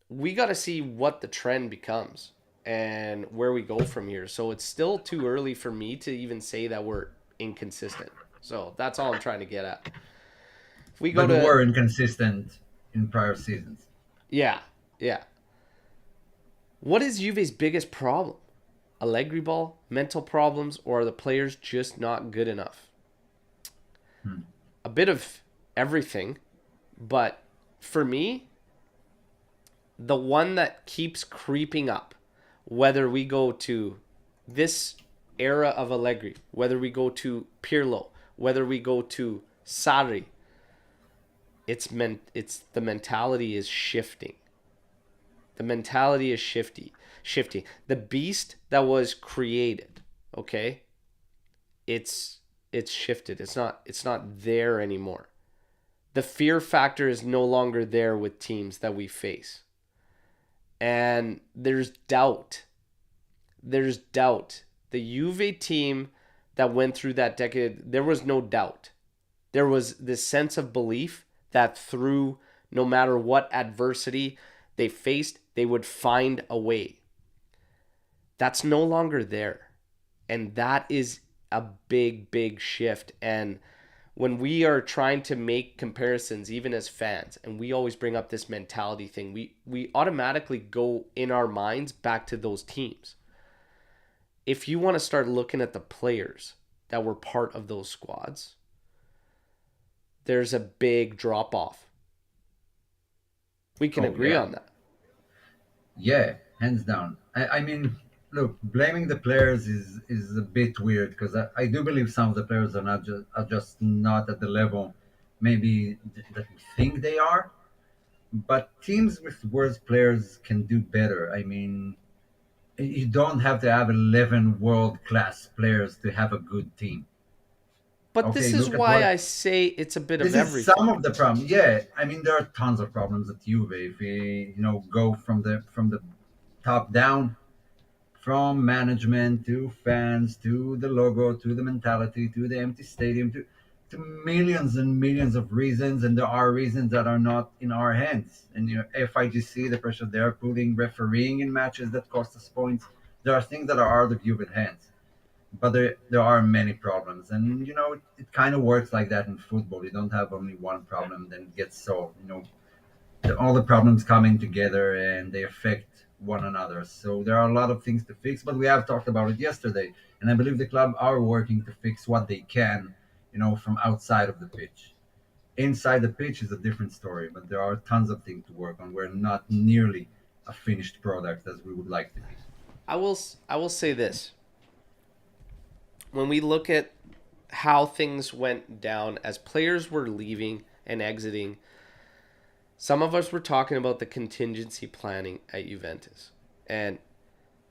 Speaker 2: We got to see what the trend becomes and where we go from here. So it's still too early for me to even say that we're inconsistent. So that's all I'm trying to get at. If we go
Speaker 3: But we
Speaker 2: to
Speaker 3: were inconsistent in prior seasons.
Speaker 2: Yeah, yeah. What is Juve's biggest problem? Allegri ball, mental problems, or are the players just not good enough?
Speaker 3: Hmm.
Speaker 2: A bit of everything, but for me, the one that keeps creeping up, whether we go to this era of Allegri, whether we go to Pirlo, whether we go to Sarri, it's the mentality is shifting. The mentality is shifting. The beast that was created, okay? It's shifted. It's not there anymore. The fear factor is no longer there with teams that we face. And there's doubt. There's doubt. The Juve team that went through that decade, there was no doubt. There was this sense of belief that through no matter what adversity they faced, they would find a way. That's no longer there. And that is a big, big shift. And when we are trying to make comparisons, even as fans, and we always bring up this mentality thing, we automatically go in our minds back to those teams. If you want to start looking at the players that were part of those squads, there's a big drop off. We can agree on that.
Speaker 3: Yeah, hands down. I mean, look, blaming the players is a bit weird, because I do believe some of the players are just not at the level maybe that we think they are. But teams with worse players can do better. I mean, you don't have to have 11 world class players to have a good team.
Speaker 2: But this
Speaker 3: Okay,
Speaker 2: is
Speaker 3: look at
Speaker 2: why
Speaker 3: what
Speaker 2: I say it's a bit of
Speaker 3: this is some
Speaker 2: everything.
Speaker 3: of the problem. Yeah, I mean there are tons of problems at Juve. If we go from the top down, from management to fans to the logo to the mentality to the empty stadium to millions and millions of reasons, and there are reasons that are not in our hands. And FIGC, the pressure they're putting, refereeing in matches that cost us points. There are things that are out of Juve's hands, but there are many problems, and it kind of works like that in football. You don't have only one problem, then it gets solved. All the problems coming together and they affect one another. So there are a lot of things to fix, but we have talked about it yesterday, and I believe the club are working to fix what they can, from outside of the pitch. Inside the pitch is a different story, but there are tons of things to work on. We're not nearly a finished product as we would like to be.
Speaker 2: I will say this. When we look at how things went down as players were leaving, and exiting. Some of us were talking about the contingency planning at Juventus. And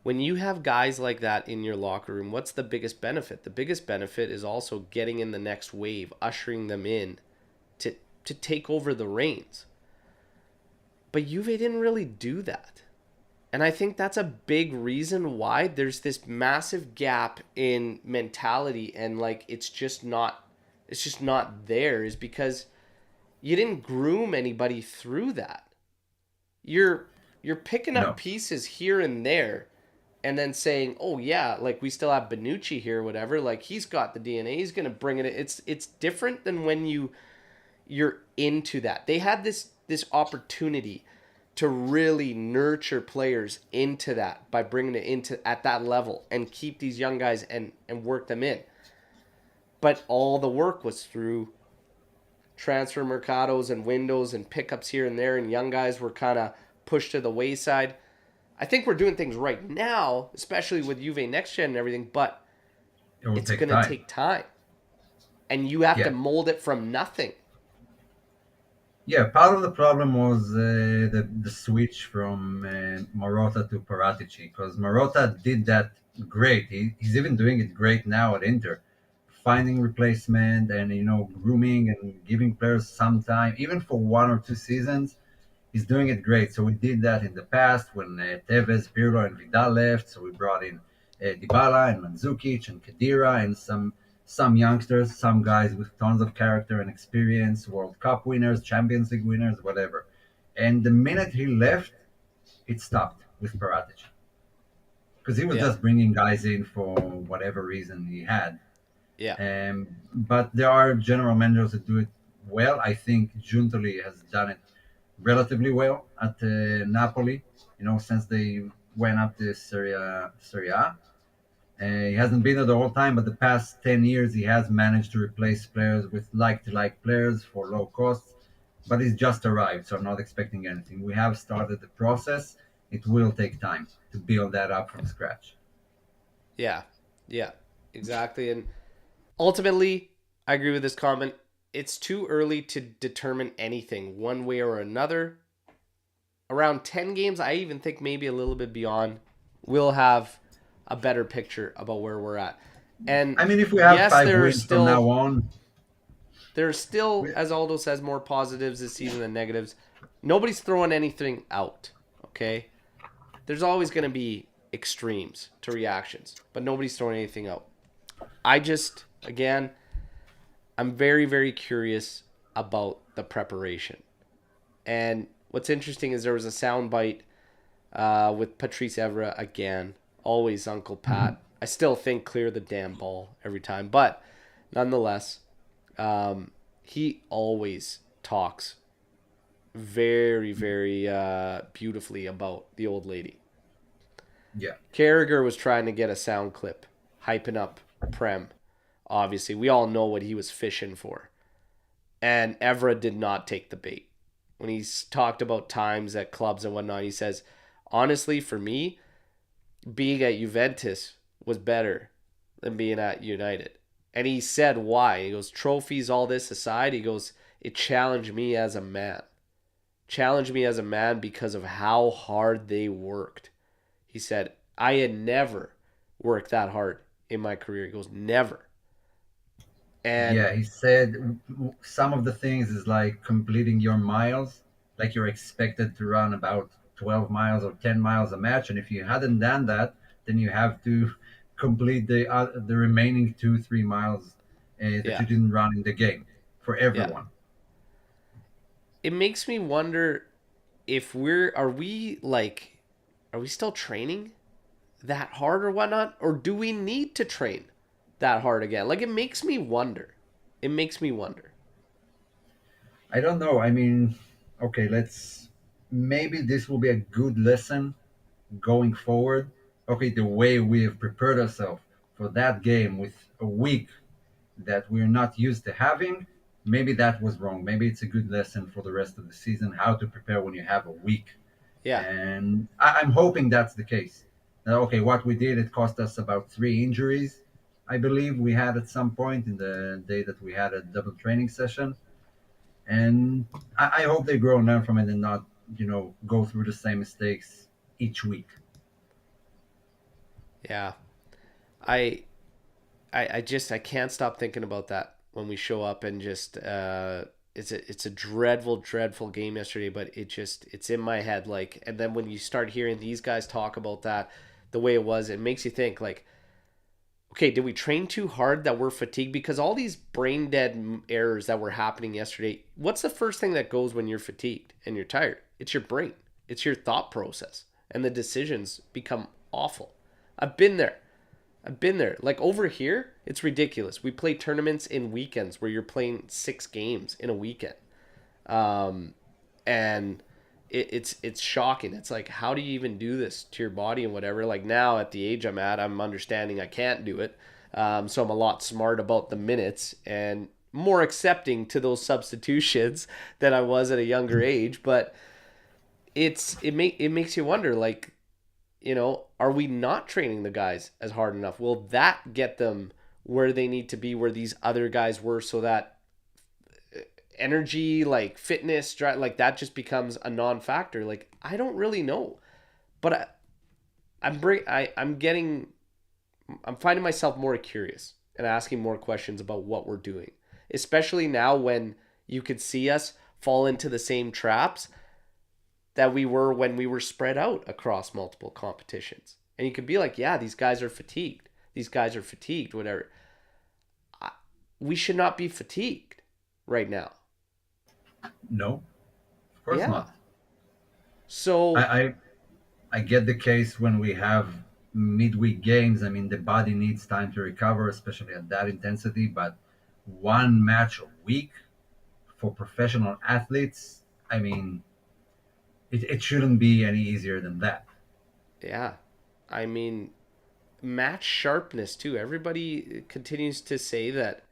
Speaker 2: when you have guys like that in your locker room, what's the biggest benefit? The biggest benefit is also getting in the next wave, ushering them in to take over the reins. But Juve didn't really do that. And I think that's a big reason why there's this massive gap in mentality, and like it's just not there, is because you didn't groom anybody through that. You're picking up
Speaker 3: No,
Speaker 2: pieces here and there and then saying, "Oh yeah, like we still have Benucci here, whatever. Like he's got the DNA. He's gonna bring it." It's different than when you're into that. They had this opportunity to really nurture players into that by bringing it into at that level and keep these young guys and work them in. But all the work was through transfer mercados and windows and pickups here and there, and young guys were kind of pushed to the wayside. I think we're doing things right now, especially with Juve Next Gen and everything, but
Speaker 3: it will
Speaker 2: it's
Speaker 3: take
Speaker 2: going to
Speaker 3: time.
Speaker 2: take time. And you have to
Speaker 3: Yeah.
Speaker 2: mold it from nothing.
Speaker 3: Yeah, part of the problem was the switch from Marotta to Paratici, because Marotta did that great. He's even doing it great now at Inter, finding replacement and grooming and giving players some time, even for 1 or 2 seasons. He's doing it great. So we did that in the past when Tevez, Pirlo, and Vidal left. So we brought in Dybala and Mandzukic and Khedira and some youngsters, some guys with tons of character and experience, World Cup winners, Champions League winners, whatever. And the minute he left, it stopped with Paratici because he was
Speaker 2: Yeah.
Speaker 3: just bringing guys in for whatever reason he had.
Speaker 2: Yeah.
Speaker 3: But there are general managers that do it well. I think Giuntoli has done it relatively well at Napoli. Since they went up to Serie A. He hasn't been there the whole time, but the past 10 years he has managed to replace players with like players for low costs. But he's just arrived, so I'm not expecting anything. We have started the process. It will take time to build that up from scratch.
Speaker 2: Yeah. Yeah. Exactly. And ultimately, I agree with this comment. It's too early to determine anything one way or another. Around 10 games, I even think maybe a little bit beyond, we'll have a better picture about where we're at. And
Speaker 3: I mean, if we have
Speaker 2: yes,
Speaker 3: five wins from now on,
Speaker 2: there's still,
Speaker 3: we,
Speaker 2: as Aldo says, more positives this season than negatives. Nobody's throwing anything out, okay? There's always going to be extremes to reactions, but nobody's throwing anything out. I just, again, I'm very, very curious about the preparation. And what's interesting is there was a soundbite with Patrice Evra again. Always Uncle Pat. I still think clear the damn ball every time. But nonetheless, he always talks very, very beautifully about the old lady.
Speaker 3: yeah,
Speaker 2: Carragher was trying to get a sound clip, hyping up Prem. Obviously, we all know what he was fishing for. And Evra did not take the bait. When he's talked about times at clubs and whatnot, he says, honestly, for me, being at Juventus was better than being at United. And he said why. He goes, trophies, all this aside, he goes, it challenged me as a man. Challenged me as a man because of how hard they worked. He said, I had never worked that hard in my career. He goes, never. And
Speaker 3: yeah. He said some of the things is like completing your miles, like you're expected to run about 12 miles or 10 miles a match, and if you hadn't done that, then you have to complete the remaining 2 3 miles that
Speaker 2: yeah,
Speaker 3: you didn't run in the game for
Speaker 2: yeah.
Speaker 3: everyone.
Speaker 2: It makes me wonder if are we still training that hard or whatnot? Or do we need to train that hard again? Like, it makes me wonder. It makes me wonder.
Speaker 3: I don't know. I mean, okay, let's maybe this will be a good lesson going forward. Okay, the way we have prepared ourselves for that game with a week that we're not used to having, maybe that was wrong. Maybe it's a good lesson for the rest of the season how to prepare when you have a week.
Speaker 2: Yeah,
Speaker 3: And I'm hoping that's the case. Now, okay, what we did, it cost us about 3 injuries, I believe we had at some point in the day that we had a double training session. And I hope they grow and learn from it and not, go through the same mistakes each week.
Speaker 2: Yeah. I I can't stop thinking about that when we show up and just it's a dreadful game yesterday, but it's in my head like, and then when you start hearing these guys talk about that the way it was, it makes you think like, okay, did we train too hard that we're fatigued? Because all these brain dead errors that were happening yesterday, what's the first thing that goes when you're fatigued and you're tired? It's your brain. It's your thought process. And the decisions become awful. I've been there. I've been there. Like over here, it's ridiculous. We play tournaments in weekends where you're playing 6 games in a weekend. Um, and it's shocking. It's like, how do you even do this to your body and whatever? Like now at the age I'm at, I'm understanding I can't do it. So I'm a lot smart about the minutes and more accepting to those substitutions than I was at a younger age. But it makes you wonder, like, are we not training the guys as hard enough? Will that get them where they need to be, where these other guys were, so that energy, like fitness, like that just becomes a non-factor? Like, I don't really know, but I'm finding myself more curious and asking more questions about what we're doing, especially now when you could see us fall into the same traps that we were when we were spread out across multiple competitions. And you could be like, yeah, these guys are fatigued. These guys are fatigued, whatever. We should not be fatigued right now.
Speaker 3: No, of course
Speaker 2: Yeah.
Speaker 3: not. I,
Speaker 2: So,
Speaker 3: I I get the case when we have midweek games. I mean, the body needs time to recover, especially at that intensity. But one match a week for professional athletes, I mean, it shouldn't be any easier than that.
Speaker 2: yeah. I mean, match sharpness, too. Everybody continues to say that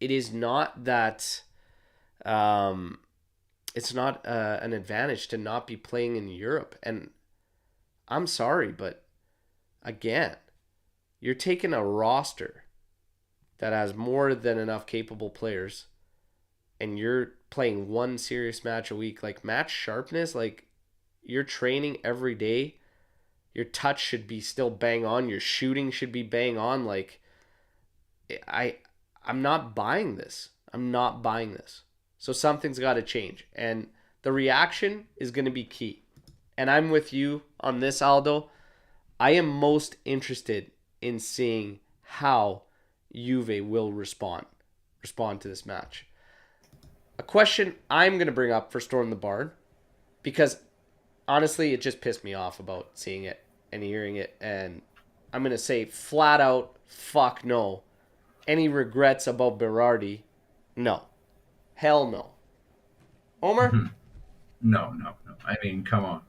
Speaker 2: it is not that. Um, it's not an advantage to not be playing in Europe. And I'm sorry, but again, you're taking a roster that has more than enough capable players and you're playing one serious match a week. Like match sharpness, like you're training every day. Your touch should be still bang on. Your shooting should be bang on. Like I I'm not buying this. I'm not buying this. So something's got to change. And the reaction is going to be key. And I'm with you on this, Aldo. I am most interested in seeing how Juve will respond to this match. A question I'm going to bring up for Storm the Barn, because honestly, it just pissed me off about seeing it and hearing it. And I'm going to say flat out, fuck no. Any regrets about Berardi? No. Hell no. Omer?
Speaker 3: No, no, no. I mean, come on.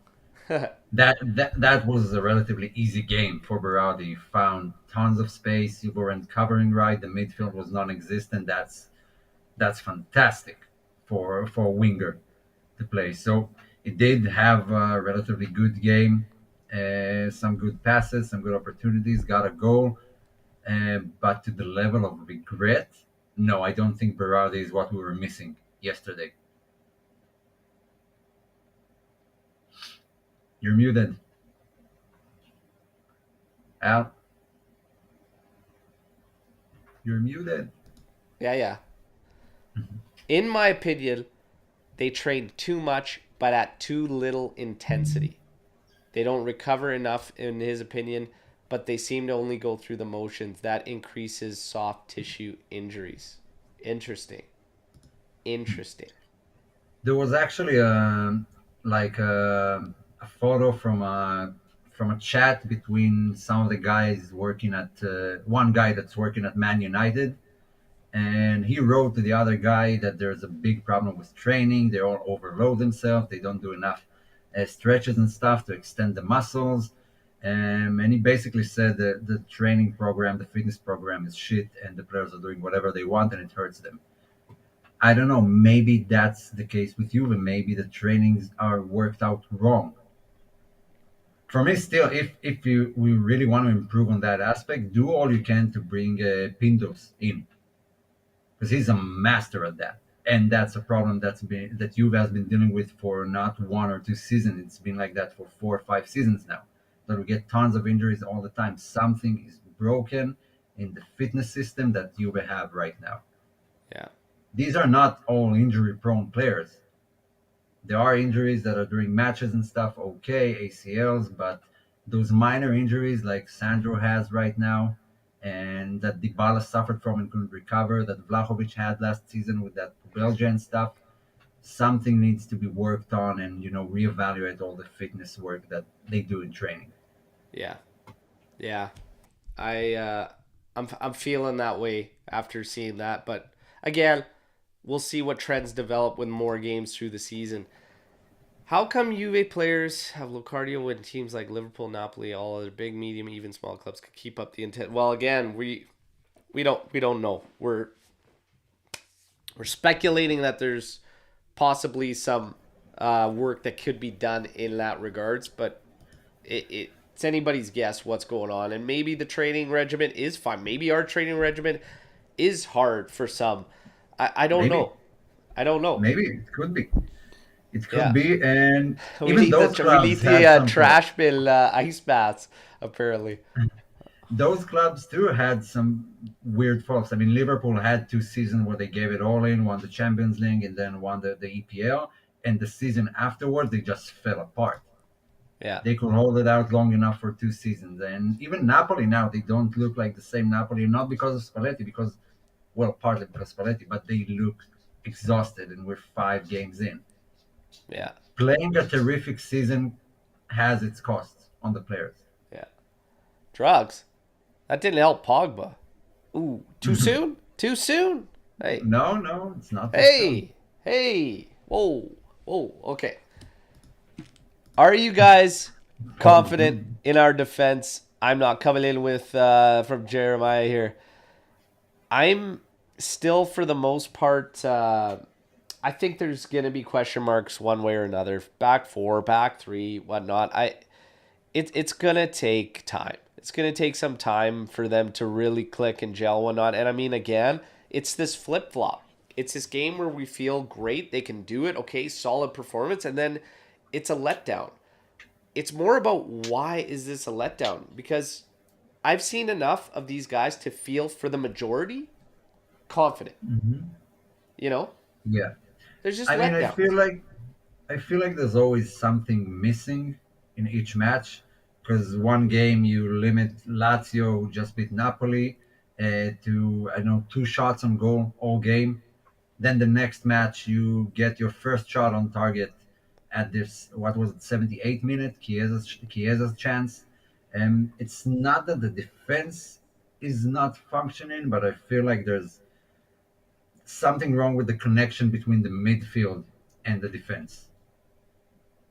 Speaker 3: That was a relatively easy game for Berardi. He found tons of space. You weren't covering right. The midfield was non-existent. That's fantastic for a winger to play. So it did have a relatively good game. Some good passes, some good opportunities. Got a goal, but to the level of regret, no, I don't think Berardi is what we were missing yesterday. You're muted, Al. You're muted.
Speaker 2: Yeah, yeah. In my opinion, they trained too much, but at too little intensity. They don't recover enough, in his opinion, but they seem to only go through the motions. That increases soft tissue injuries. Interesting. Interesting.
Speaker 3: There was actually a photo from a chat between some of the guys working at one guy that's working at Man United, and he wrote to the other guy that there's a big problem with training. They all overload themselves. They don't do enough stretches and stuff to extend the muscles. And he basically said that the training program, the fitness program is shit, and the players are doing whatever they want, and it hurts them. I don't know. Maybe that's the case with you, and maybe the trainings are worked out wrong. For me, still, if you we really want to improve on that aspect, do all you can to bring Pintos in because he's a master at that. and that's a problem that Juve has been dealing with for not 1 or 2 seasons. It's been like that for 4 or 5 seasons now. That we get tons of injuries all the time. Something is broken in the fitness system that Juve have right now.
Speaker 2: Yeah.
Speaker 3: These are not all injury-prone players. There are injuries that are during matches and stuff, okay, ACLs, but those minor injuries like Sandro has right now, and that Dybala suffered from and couldn't recover, that Vlahovic had last season with that Belgian stuff, something needs to be worked on, and reevaluate all the fitness work that they do in training.
Speaker 2: Yeah. Yeah. I'm feeling that way after seeing that, but again, we'll see what trends develop with more games through the season. How come Juve players have low cardio when teams like Liverpool, Napoli, all other big, medium, even small clubs could keep up the intent? Well, again, we don't know. We're speculating that there's possibly some work that could be done in that regards, but it's anybody's guess what's going on. And maybe the training regimen is fine. Maybe our training regimen is hard for some. I don't
Speaker 3: Maybe,
Speaker 2: know. I don't know.
Speaker 3: maybe it could be. It could
Speaker 2: Yeah.
Speaker 3: be, and
Speaker 2: We
Speaker 3: even
Speaker 2: need
Speaker 3: those
Speaker 2: we need
Speaker 3: clubs
Speaker 2: the
Speaker 3: had some faults.
Speaker 2: trash bill ice baths apparently.
Speaker 3: Those clubs too had some weird faults. I mean, Liverpool had 2 seasons where they gave it all in, won the Champions League, and then won the EPL. And the season afterwards, they just fell apart.
Speaker 2: Yeah.
Speaker 3: They could hold it out long enough for 2 seasons. And even Napoli now, they don't look like the same Napoli, not because of Spalletti, because, well, partly because of Spalletti, but they look exhausted, and we're 5 games in.
Speaker 2: Yeah.
Speaker 3: Playing a terrific season has its costs on the players.
Speaker 2: Yeah. Drugs. That didn't help Pogba. Ooh, too soon? Too soon? Hey.
Speaker 3: No, no, it's not too soon.
Speaker 2: Hey. Hey. Whoa. Whoa. Okay. Are you guys confident in our defense? I'm not coming in with from Jeremiah here. I'm still, for the most part, I think there's going to be question marks one way or another. Back four, back three, whatnot. It's going to take time. It's going to take some time for them to really click and gel, whatnot. And I mean, again, it's this flip-flop. It's this game where we feel great. They can do it. Okay, solid performance. And then it's a letdown. It's more about why is this a letdown? Because I've seen enough of these guys to feel, for the majority, confident. You know?
Speaker 3: Yeah.
Speaker 2: There's just
Speaker 3: I mean, I
Speaker 2: letdowns.
Speaker 3: feel like I feel like there's always something missing in each match, because one game you limit Lazio, who just beat Napoli, to, I don't know, 2 shots on goal all game. Then the next match you get your first shot on target at this, what was it, 78th minute, Chiesa's chance. And it's not that the defense is not functioning, but I feel like there's something wrong with the connection between the midfield and the defense.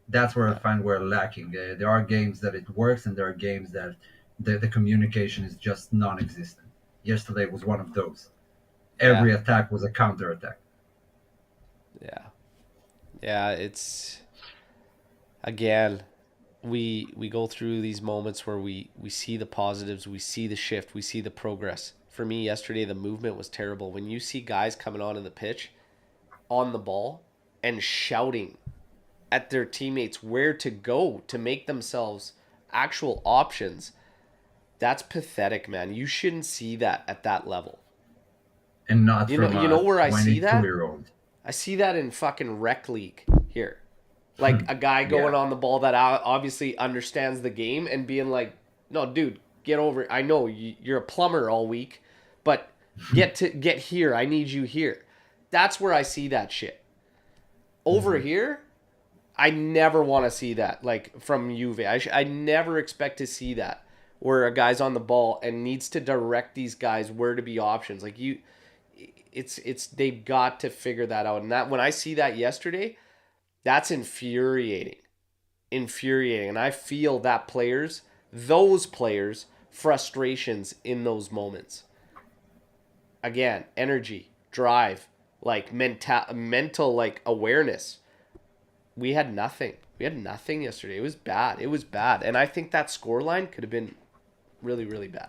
Speaker 3: That's where I
Speaker 2: Yeah.
Speaker 3: find we're lacking. There are games that it works, and there are games that the communication is just non-existent. Yesterday was one of those.
Speaker 2: Yeah.
Speaker 3: Every attack was a counter attack.
Speaker 2: Yeah. Yeah, it's, again, we go through these moments where we see the positives, we see the shift, we see the progress. For me yesterday, the movement was terrible. When you see guys coming on in the pitch on the ball and shouting at their teammates where to go to make themselves actual options, that's pathetic, man. You shouldn't see that at that level.
Speaker 3: And not
Speaker 2: You know,
Speaker 3: from
Speaker 2: you know
Speaker 3: a
Speaker 2: where I see
Speaker 3: 22
Speaker 2: that?
Speaker 3: year old.
Speaker 2: I see that in fucking rec league here. Like a guy going
Speaker 3: Yeah.
Speaker 2: on the ball that obviously understands the game and being like, "No, dude, get over it. I know you're a plumber all week, but get here. I need you here." That's where I see that shit. Over here, I never want to see that. Like from Juve, I never expect to see that where a guy's on the ball and needs to direct these guys where to be options. Like it's they've got to figure that out. And that, when I see that yesterday, that's infuriating. Infuriating. And I feel that those players, frustrations in those moments. Again, energy, drive, like mental like awareness. We had nothing. We had nothing yesterday. It was bad. It was bad. And I think that scoreline could have been really, really bad.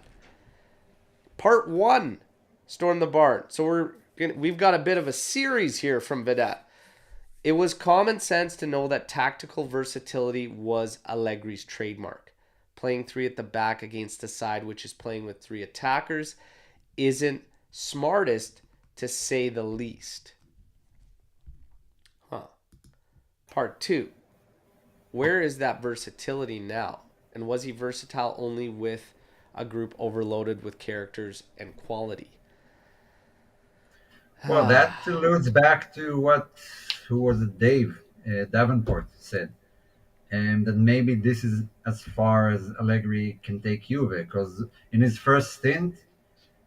Speaker 2: Part one, Storm the Barn. So we're We've got a bit of a series here from Vedette. It was common sense to know that tactical versatility was Allegri's trademark. Playing three at the back against a side which is playing with three attackers isn't smartest, to say the least. Part 2. Where is that versatility now? And was he versatile only with a group overloaded with characters and quality?
Speaker 3: Well, that alludes back to what who was it, Dave Davenport said, and that maybe this is as far as Allegri can take Juve, because in his first stint,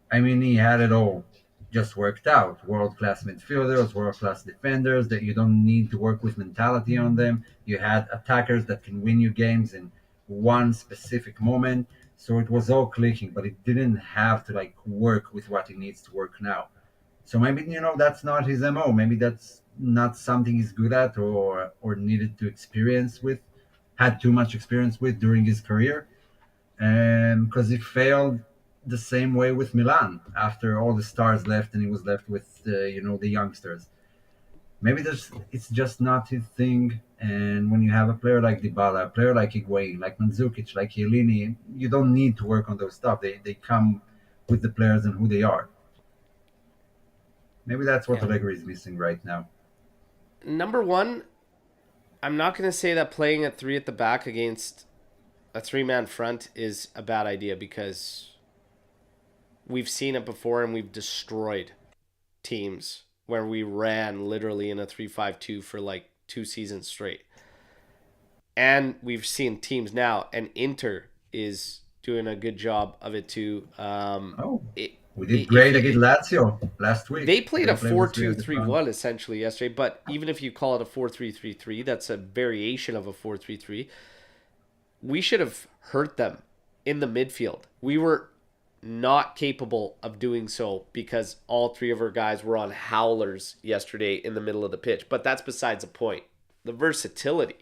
Speaker 3: I mean, he had it all just worked out. World class midfielders, world class defenders that you don't need to work with mentality on them. You had attackers that can win you games in one specific moment. So it was all clicking, but it didn't have to like work with what it needs to work now. So maybe that's not his MO. Maybe that's not something he's good at or needed to experience with, had too much experience with during his career, and because he failed the same way with Milan after all the stars left and he was left with the youngsters. Maybe it's just not his thing. And when you have a player like Dybala, a player like Higuain, like Mandzukic, like Chiellini, you don't need to work on those stuff. They come with the players and who they are. Maybe that's what
Speaker 2: Yeah.
Speaker 3: Allegri is missing right now.
Speaker 2: Number one, I'm not going to say that playing at three at the back against a three-man front is a bad idea, because we've seen it before and we've destroyed teams where we ran literally in a 3-5-2 for like 2 seasons straight. And we've seen teams now, and Inter is doing a good job of it too.
Speaker 3: Oh,
Speaker 2: It,
Speaker 3: we did great against Lazio last week.
Speaker 2: they played a
Speaker 3: with three at the front.
Speaker 2: 4-2-3-1 essentially yesterday, but even if you call it a 4-3-3-3, that's a variation of a 4-3-3. We should have hurt them in the midfield. We were not capable of doing so because all three of our guys were on howlers yesterday in the middle of the pitch. But that's besides the point. The versatility.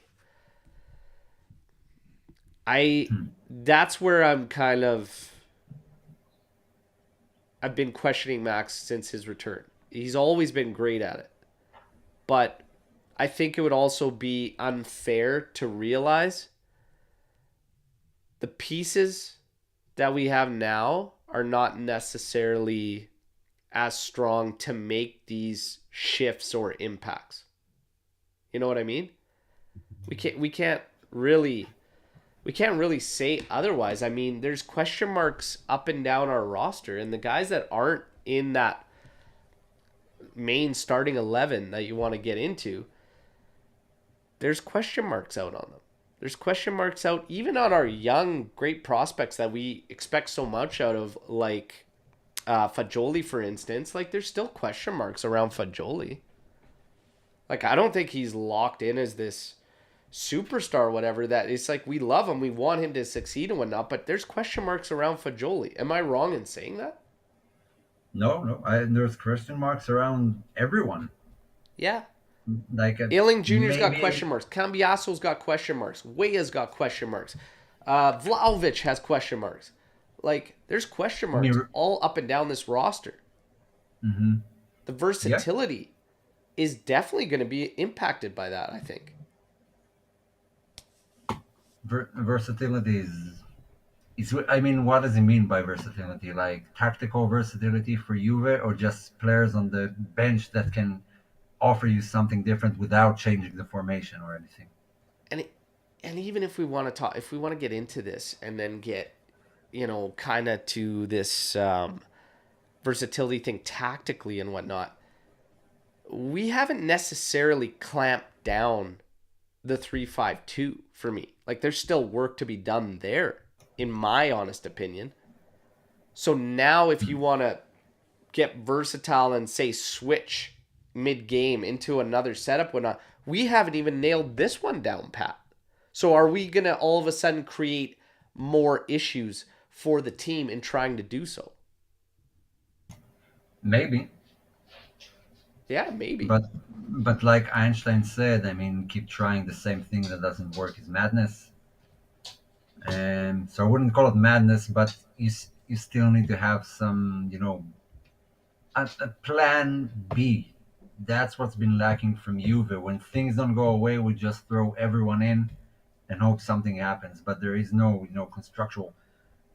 Speaker 2: That's where I've been questioning Max since his return. He's always been great at it. But I think it would also be unfair to realize the pieces that we have now are not necessarily as strong to make these shifts or impacts. You know what I mean? We can't really say otherwise. I mean, there's question marks up and down our roster, and the guys that aren't in that main starting 11 that you want to get into, there's question marks out on them. There's question marks out even on our young, great prospects that we expect so much out of, like Fagioli, for instance. Like, there's still question marks around Fagioli. Like, I don't think he's locked in as this superstar or whatever. That it's like, we love him, we want him to succeed and whatnot, but there's question marks around Fagioli. Am I wrong in saying that?
Speaker 3: No. There's question marks around everyone.
Speaker 2: Yeah.
Speaker 3: Like
Speaker 2: Ailing Jr.'s got
Speaker 3: maybe
Speaker 2: question marks. Cambiaso's got question marks. Weah's got question marks. Vlahovic has question marks. Like, there's question marks all up and down this roster.
Speaker 3: Mm-hmm.
Speaker 2: The versatility is definitely going to be impacted by that, I think.
Speaker 3: Versatility is. I mean, what does it mean by versatility? Like tactical versatility for Juve, or just players on the bench that can offer you something different without changing the formation or anything?
Speaker 2: And even if we want to get into this and then get, kind of to this versatility thing tactically and whatnot, we haven't necessarily clamped down the 3-5-2 for me. Like, there's still work to be done there, in my honest opinion. So now if you want to get versatile and say switch mid-game into another setup, whatnot, we haven't even nailed this one down pat. So are we going to all of a sudden create more issues for the team in trying to do so?
Speaker 3: Maybe.
Speaker 2: Yeah, maybe.
Speaker 3: But like Einstein said, I mean, keep trying the same thing that doesn't work is madness. And so I wouldn't call it madness, but you still need to have some, a plan B. That's what's been lacking from Juve. When things don't go away, we just throw everyone in and hope something happens. But there is no, constructual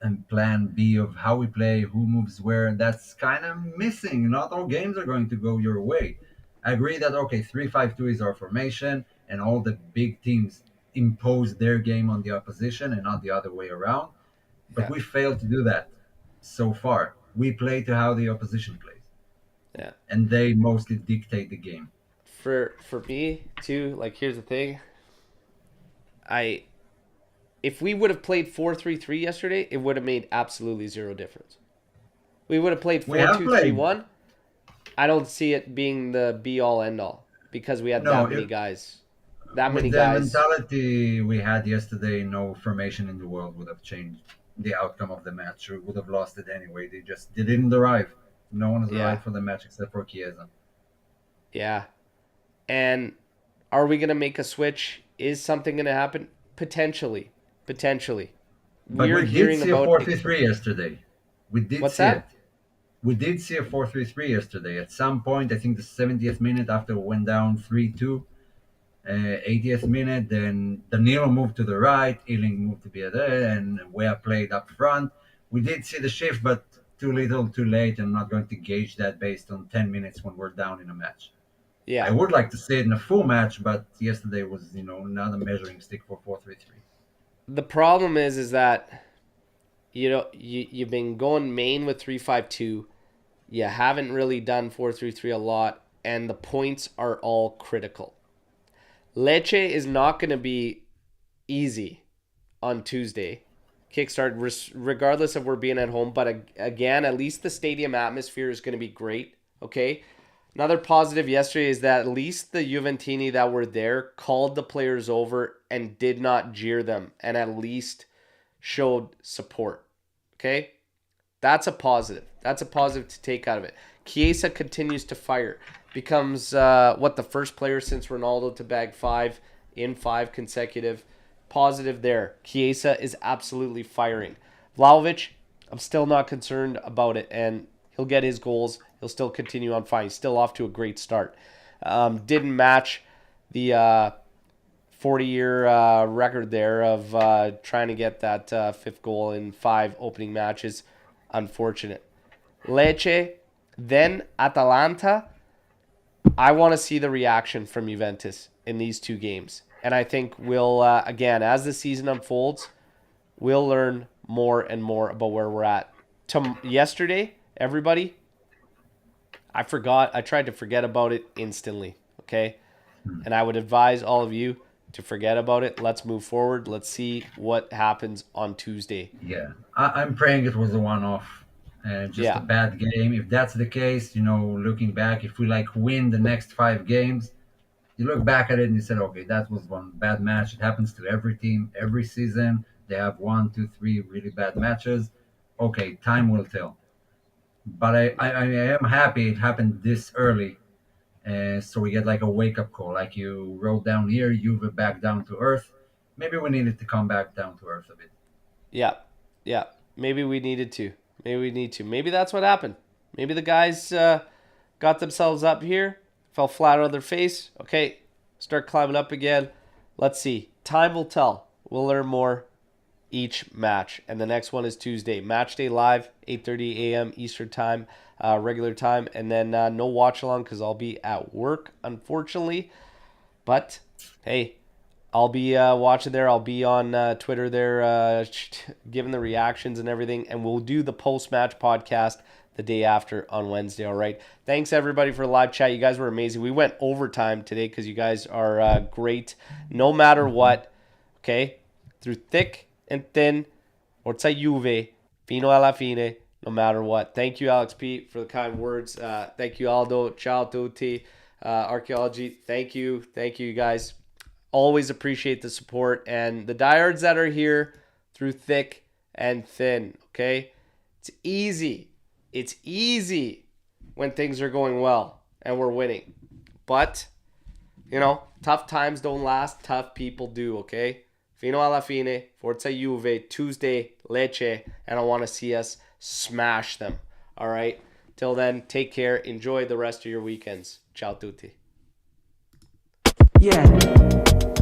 Speaker 3: and plan B of how we play, who moves where. That's kind of missing. Not all games are going to go your way. I agree that okay, 3-5-2 is our formation, and all the big teams impose their game on the opposition and not the other way around. But
Speaker 2: Yeah,
Speaker 3: we failed to do that so far. We play to how the opposition plays,
Speaker 2: yeah.
Speaker 3: and they mostly dictate the game.
Speaker 2: For me too, like here's the thing. I If we would have played 4-3-3 yesterday, it would have made absolutely zero difference. We would have played
Speaker 3: We
Speaker 2: four
Speaker 3: have
Speaker 2: two three
Speaker 3: played.
Speaker 2: one. I don't see it being the be all end all because we had
Speaker 3: No,
Speaker 2: that many guys. That
Speaker 3: with
Speaker 2: many
Speaker 3: the
Speaker 2: guys.
Speaker 3: mentality we had yesterday, no formation in the world would have changed the outcome of the match. We would have lost it anyway. They didn't arrive. No one has
Speaker 2: Yeah.
Speaker 3: arrived for the match except for Chiesa.
Speaker 2: Yeah. And are we going to make a switch? Is something going to happen? Potentially. Potentially.
Speaker 3: But
Speaker 2: We're
Speaker 3: we did
Speaker 2: hearing
Speaker 3: see a
Speaker 2: about
Speaker 3: 4-3-3 yesterday. We did
Speaker 2: what's
Speaker 3: see it.
Speaker 2: that?
Speaker 3: We did see a 4-3-3 yesterday. At some point, I think the 70th minute after we went down 3-2, 80th minute, then Danilo moved to the right, Ealing moved to be there, and Wea played up front. We did see the shift, but too little, too late, and I'm not going to gauge that based on 10 minutes when we're down in a match. I
Speaker 2: Yeah.
Speaker 3: would like to see it in a full match, but yesterday was, not a measuring stick for 4-3-3.
Speaker 2: The problem is that you've been going main with 3-5-2. You haven't really done 4-3-3 a lot and the points are all critical. Lecce is not going to be easy on Tuesday. Kickstart, regardless of we're being at home. But again, at least the stadium atmosphere is going to be great. Okay. Another positive yesterday is that at least the Juventini that were there called the players over and did not jeer them and at least showed support. Okay. That's a positive. That's a positive to take out of it. Chiesa continues to fire. Becomes the first player since Ronaldo to bag 5 in 5 consecutive. Positive there. Chiesa is absolutely firing. Vlahovic, I'm still not concerned about it, and he'll get his goals. He'll still continue on fine. He's still off to a great start. Didn't match the 40-year record there of trying to get that fifth goal in 5 opening matches. Unfortunate. Lecce, then Atalanta. I want to see the reaction from Juventus in these 2 games. And I think we'll, again, as the season unfolds, we'll learn more and more about where we're at. Yesterday, everybody, I forgot. I tried to forget about it instantly, okay? And I would advise all of you to forget about it. Let's move forward. Let's see what happens on Tuesday.
Speaker 3: Yeah, I'm praying it was a one-off, just a
Speaker 2: Yeah,
Speaker 3: bad game. If that's the case, looking back, if we win the next 5 games, you look back at it and you said, okay, that was one bad match. It happens to every team, every season. They have 1, 2, 3 really bad matches. Okay, time will tell. But I am happy it happened this early. So we get a wake up call, like you wrote down here, Juve back down to earth. Maybe we needed to come back down to earth a bit.
Speaker 2: yeah, yeah. Maybe we needed to. Maybe we need to. Maybe that's what happened. Maybe the guys got themselves up here, fell flat on their face. Okay, start climbing up again. Let's see. Time will tell. We'll learn more each match. And the next one is Tuesday. Match day live, 8:30 a.m. Eastern time, regular time. And then no watch along because I'll be at work, unfortunately. But hey, I'll be watching there. I'll be on Twitter there, giving the reactions and everything. And we'll do the post-match podcast the day after on Wednesday. All right. Thanks, everybody, for the live chat. You guys were amazing. We went overtime today because you guys are great no matter what. Okay? Through thick and thin. Forza Juve. Fino alla fine. No matter what. Thank you, Alex Pete, for the kind words. Thank you, Aldo. Ciao tutti. Archaeology. Thank you. Thank you, guys. Always appreciate the support and the diehards that are here through thick and thin. Okay? It's easy. It's easy when things are going well and we're winning. But, tough times don't last. Tough people do, okay? Fino alla fine, Forza Juve, Tuesday, Lecce, and I want to see us smash them. All right? Till then, take care. Enjoy the rest of your weekends. Ciao tutti.
Speaker 1: Yeah.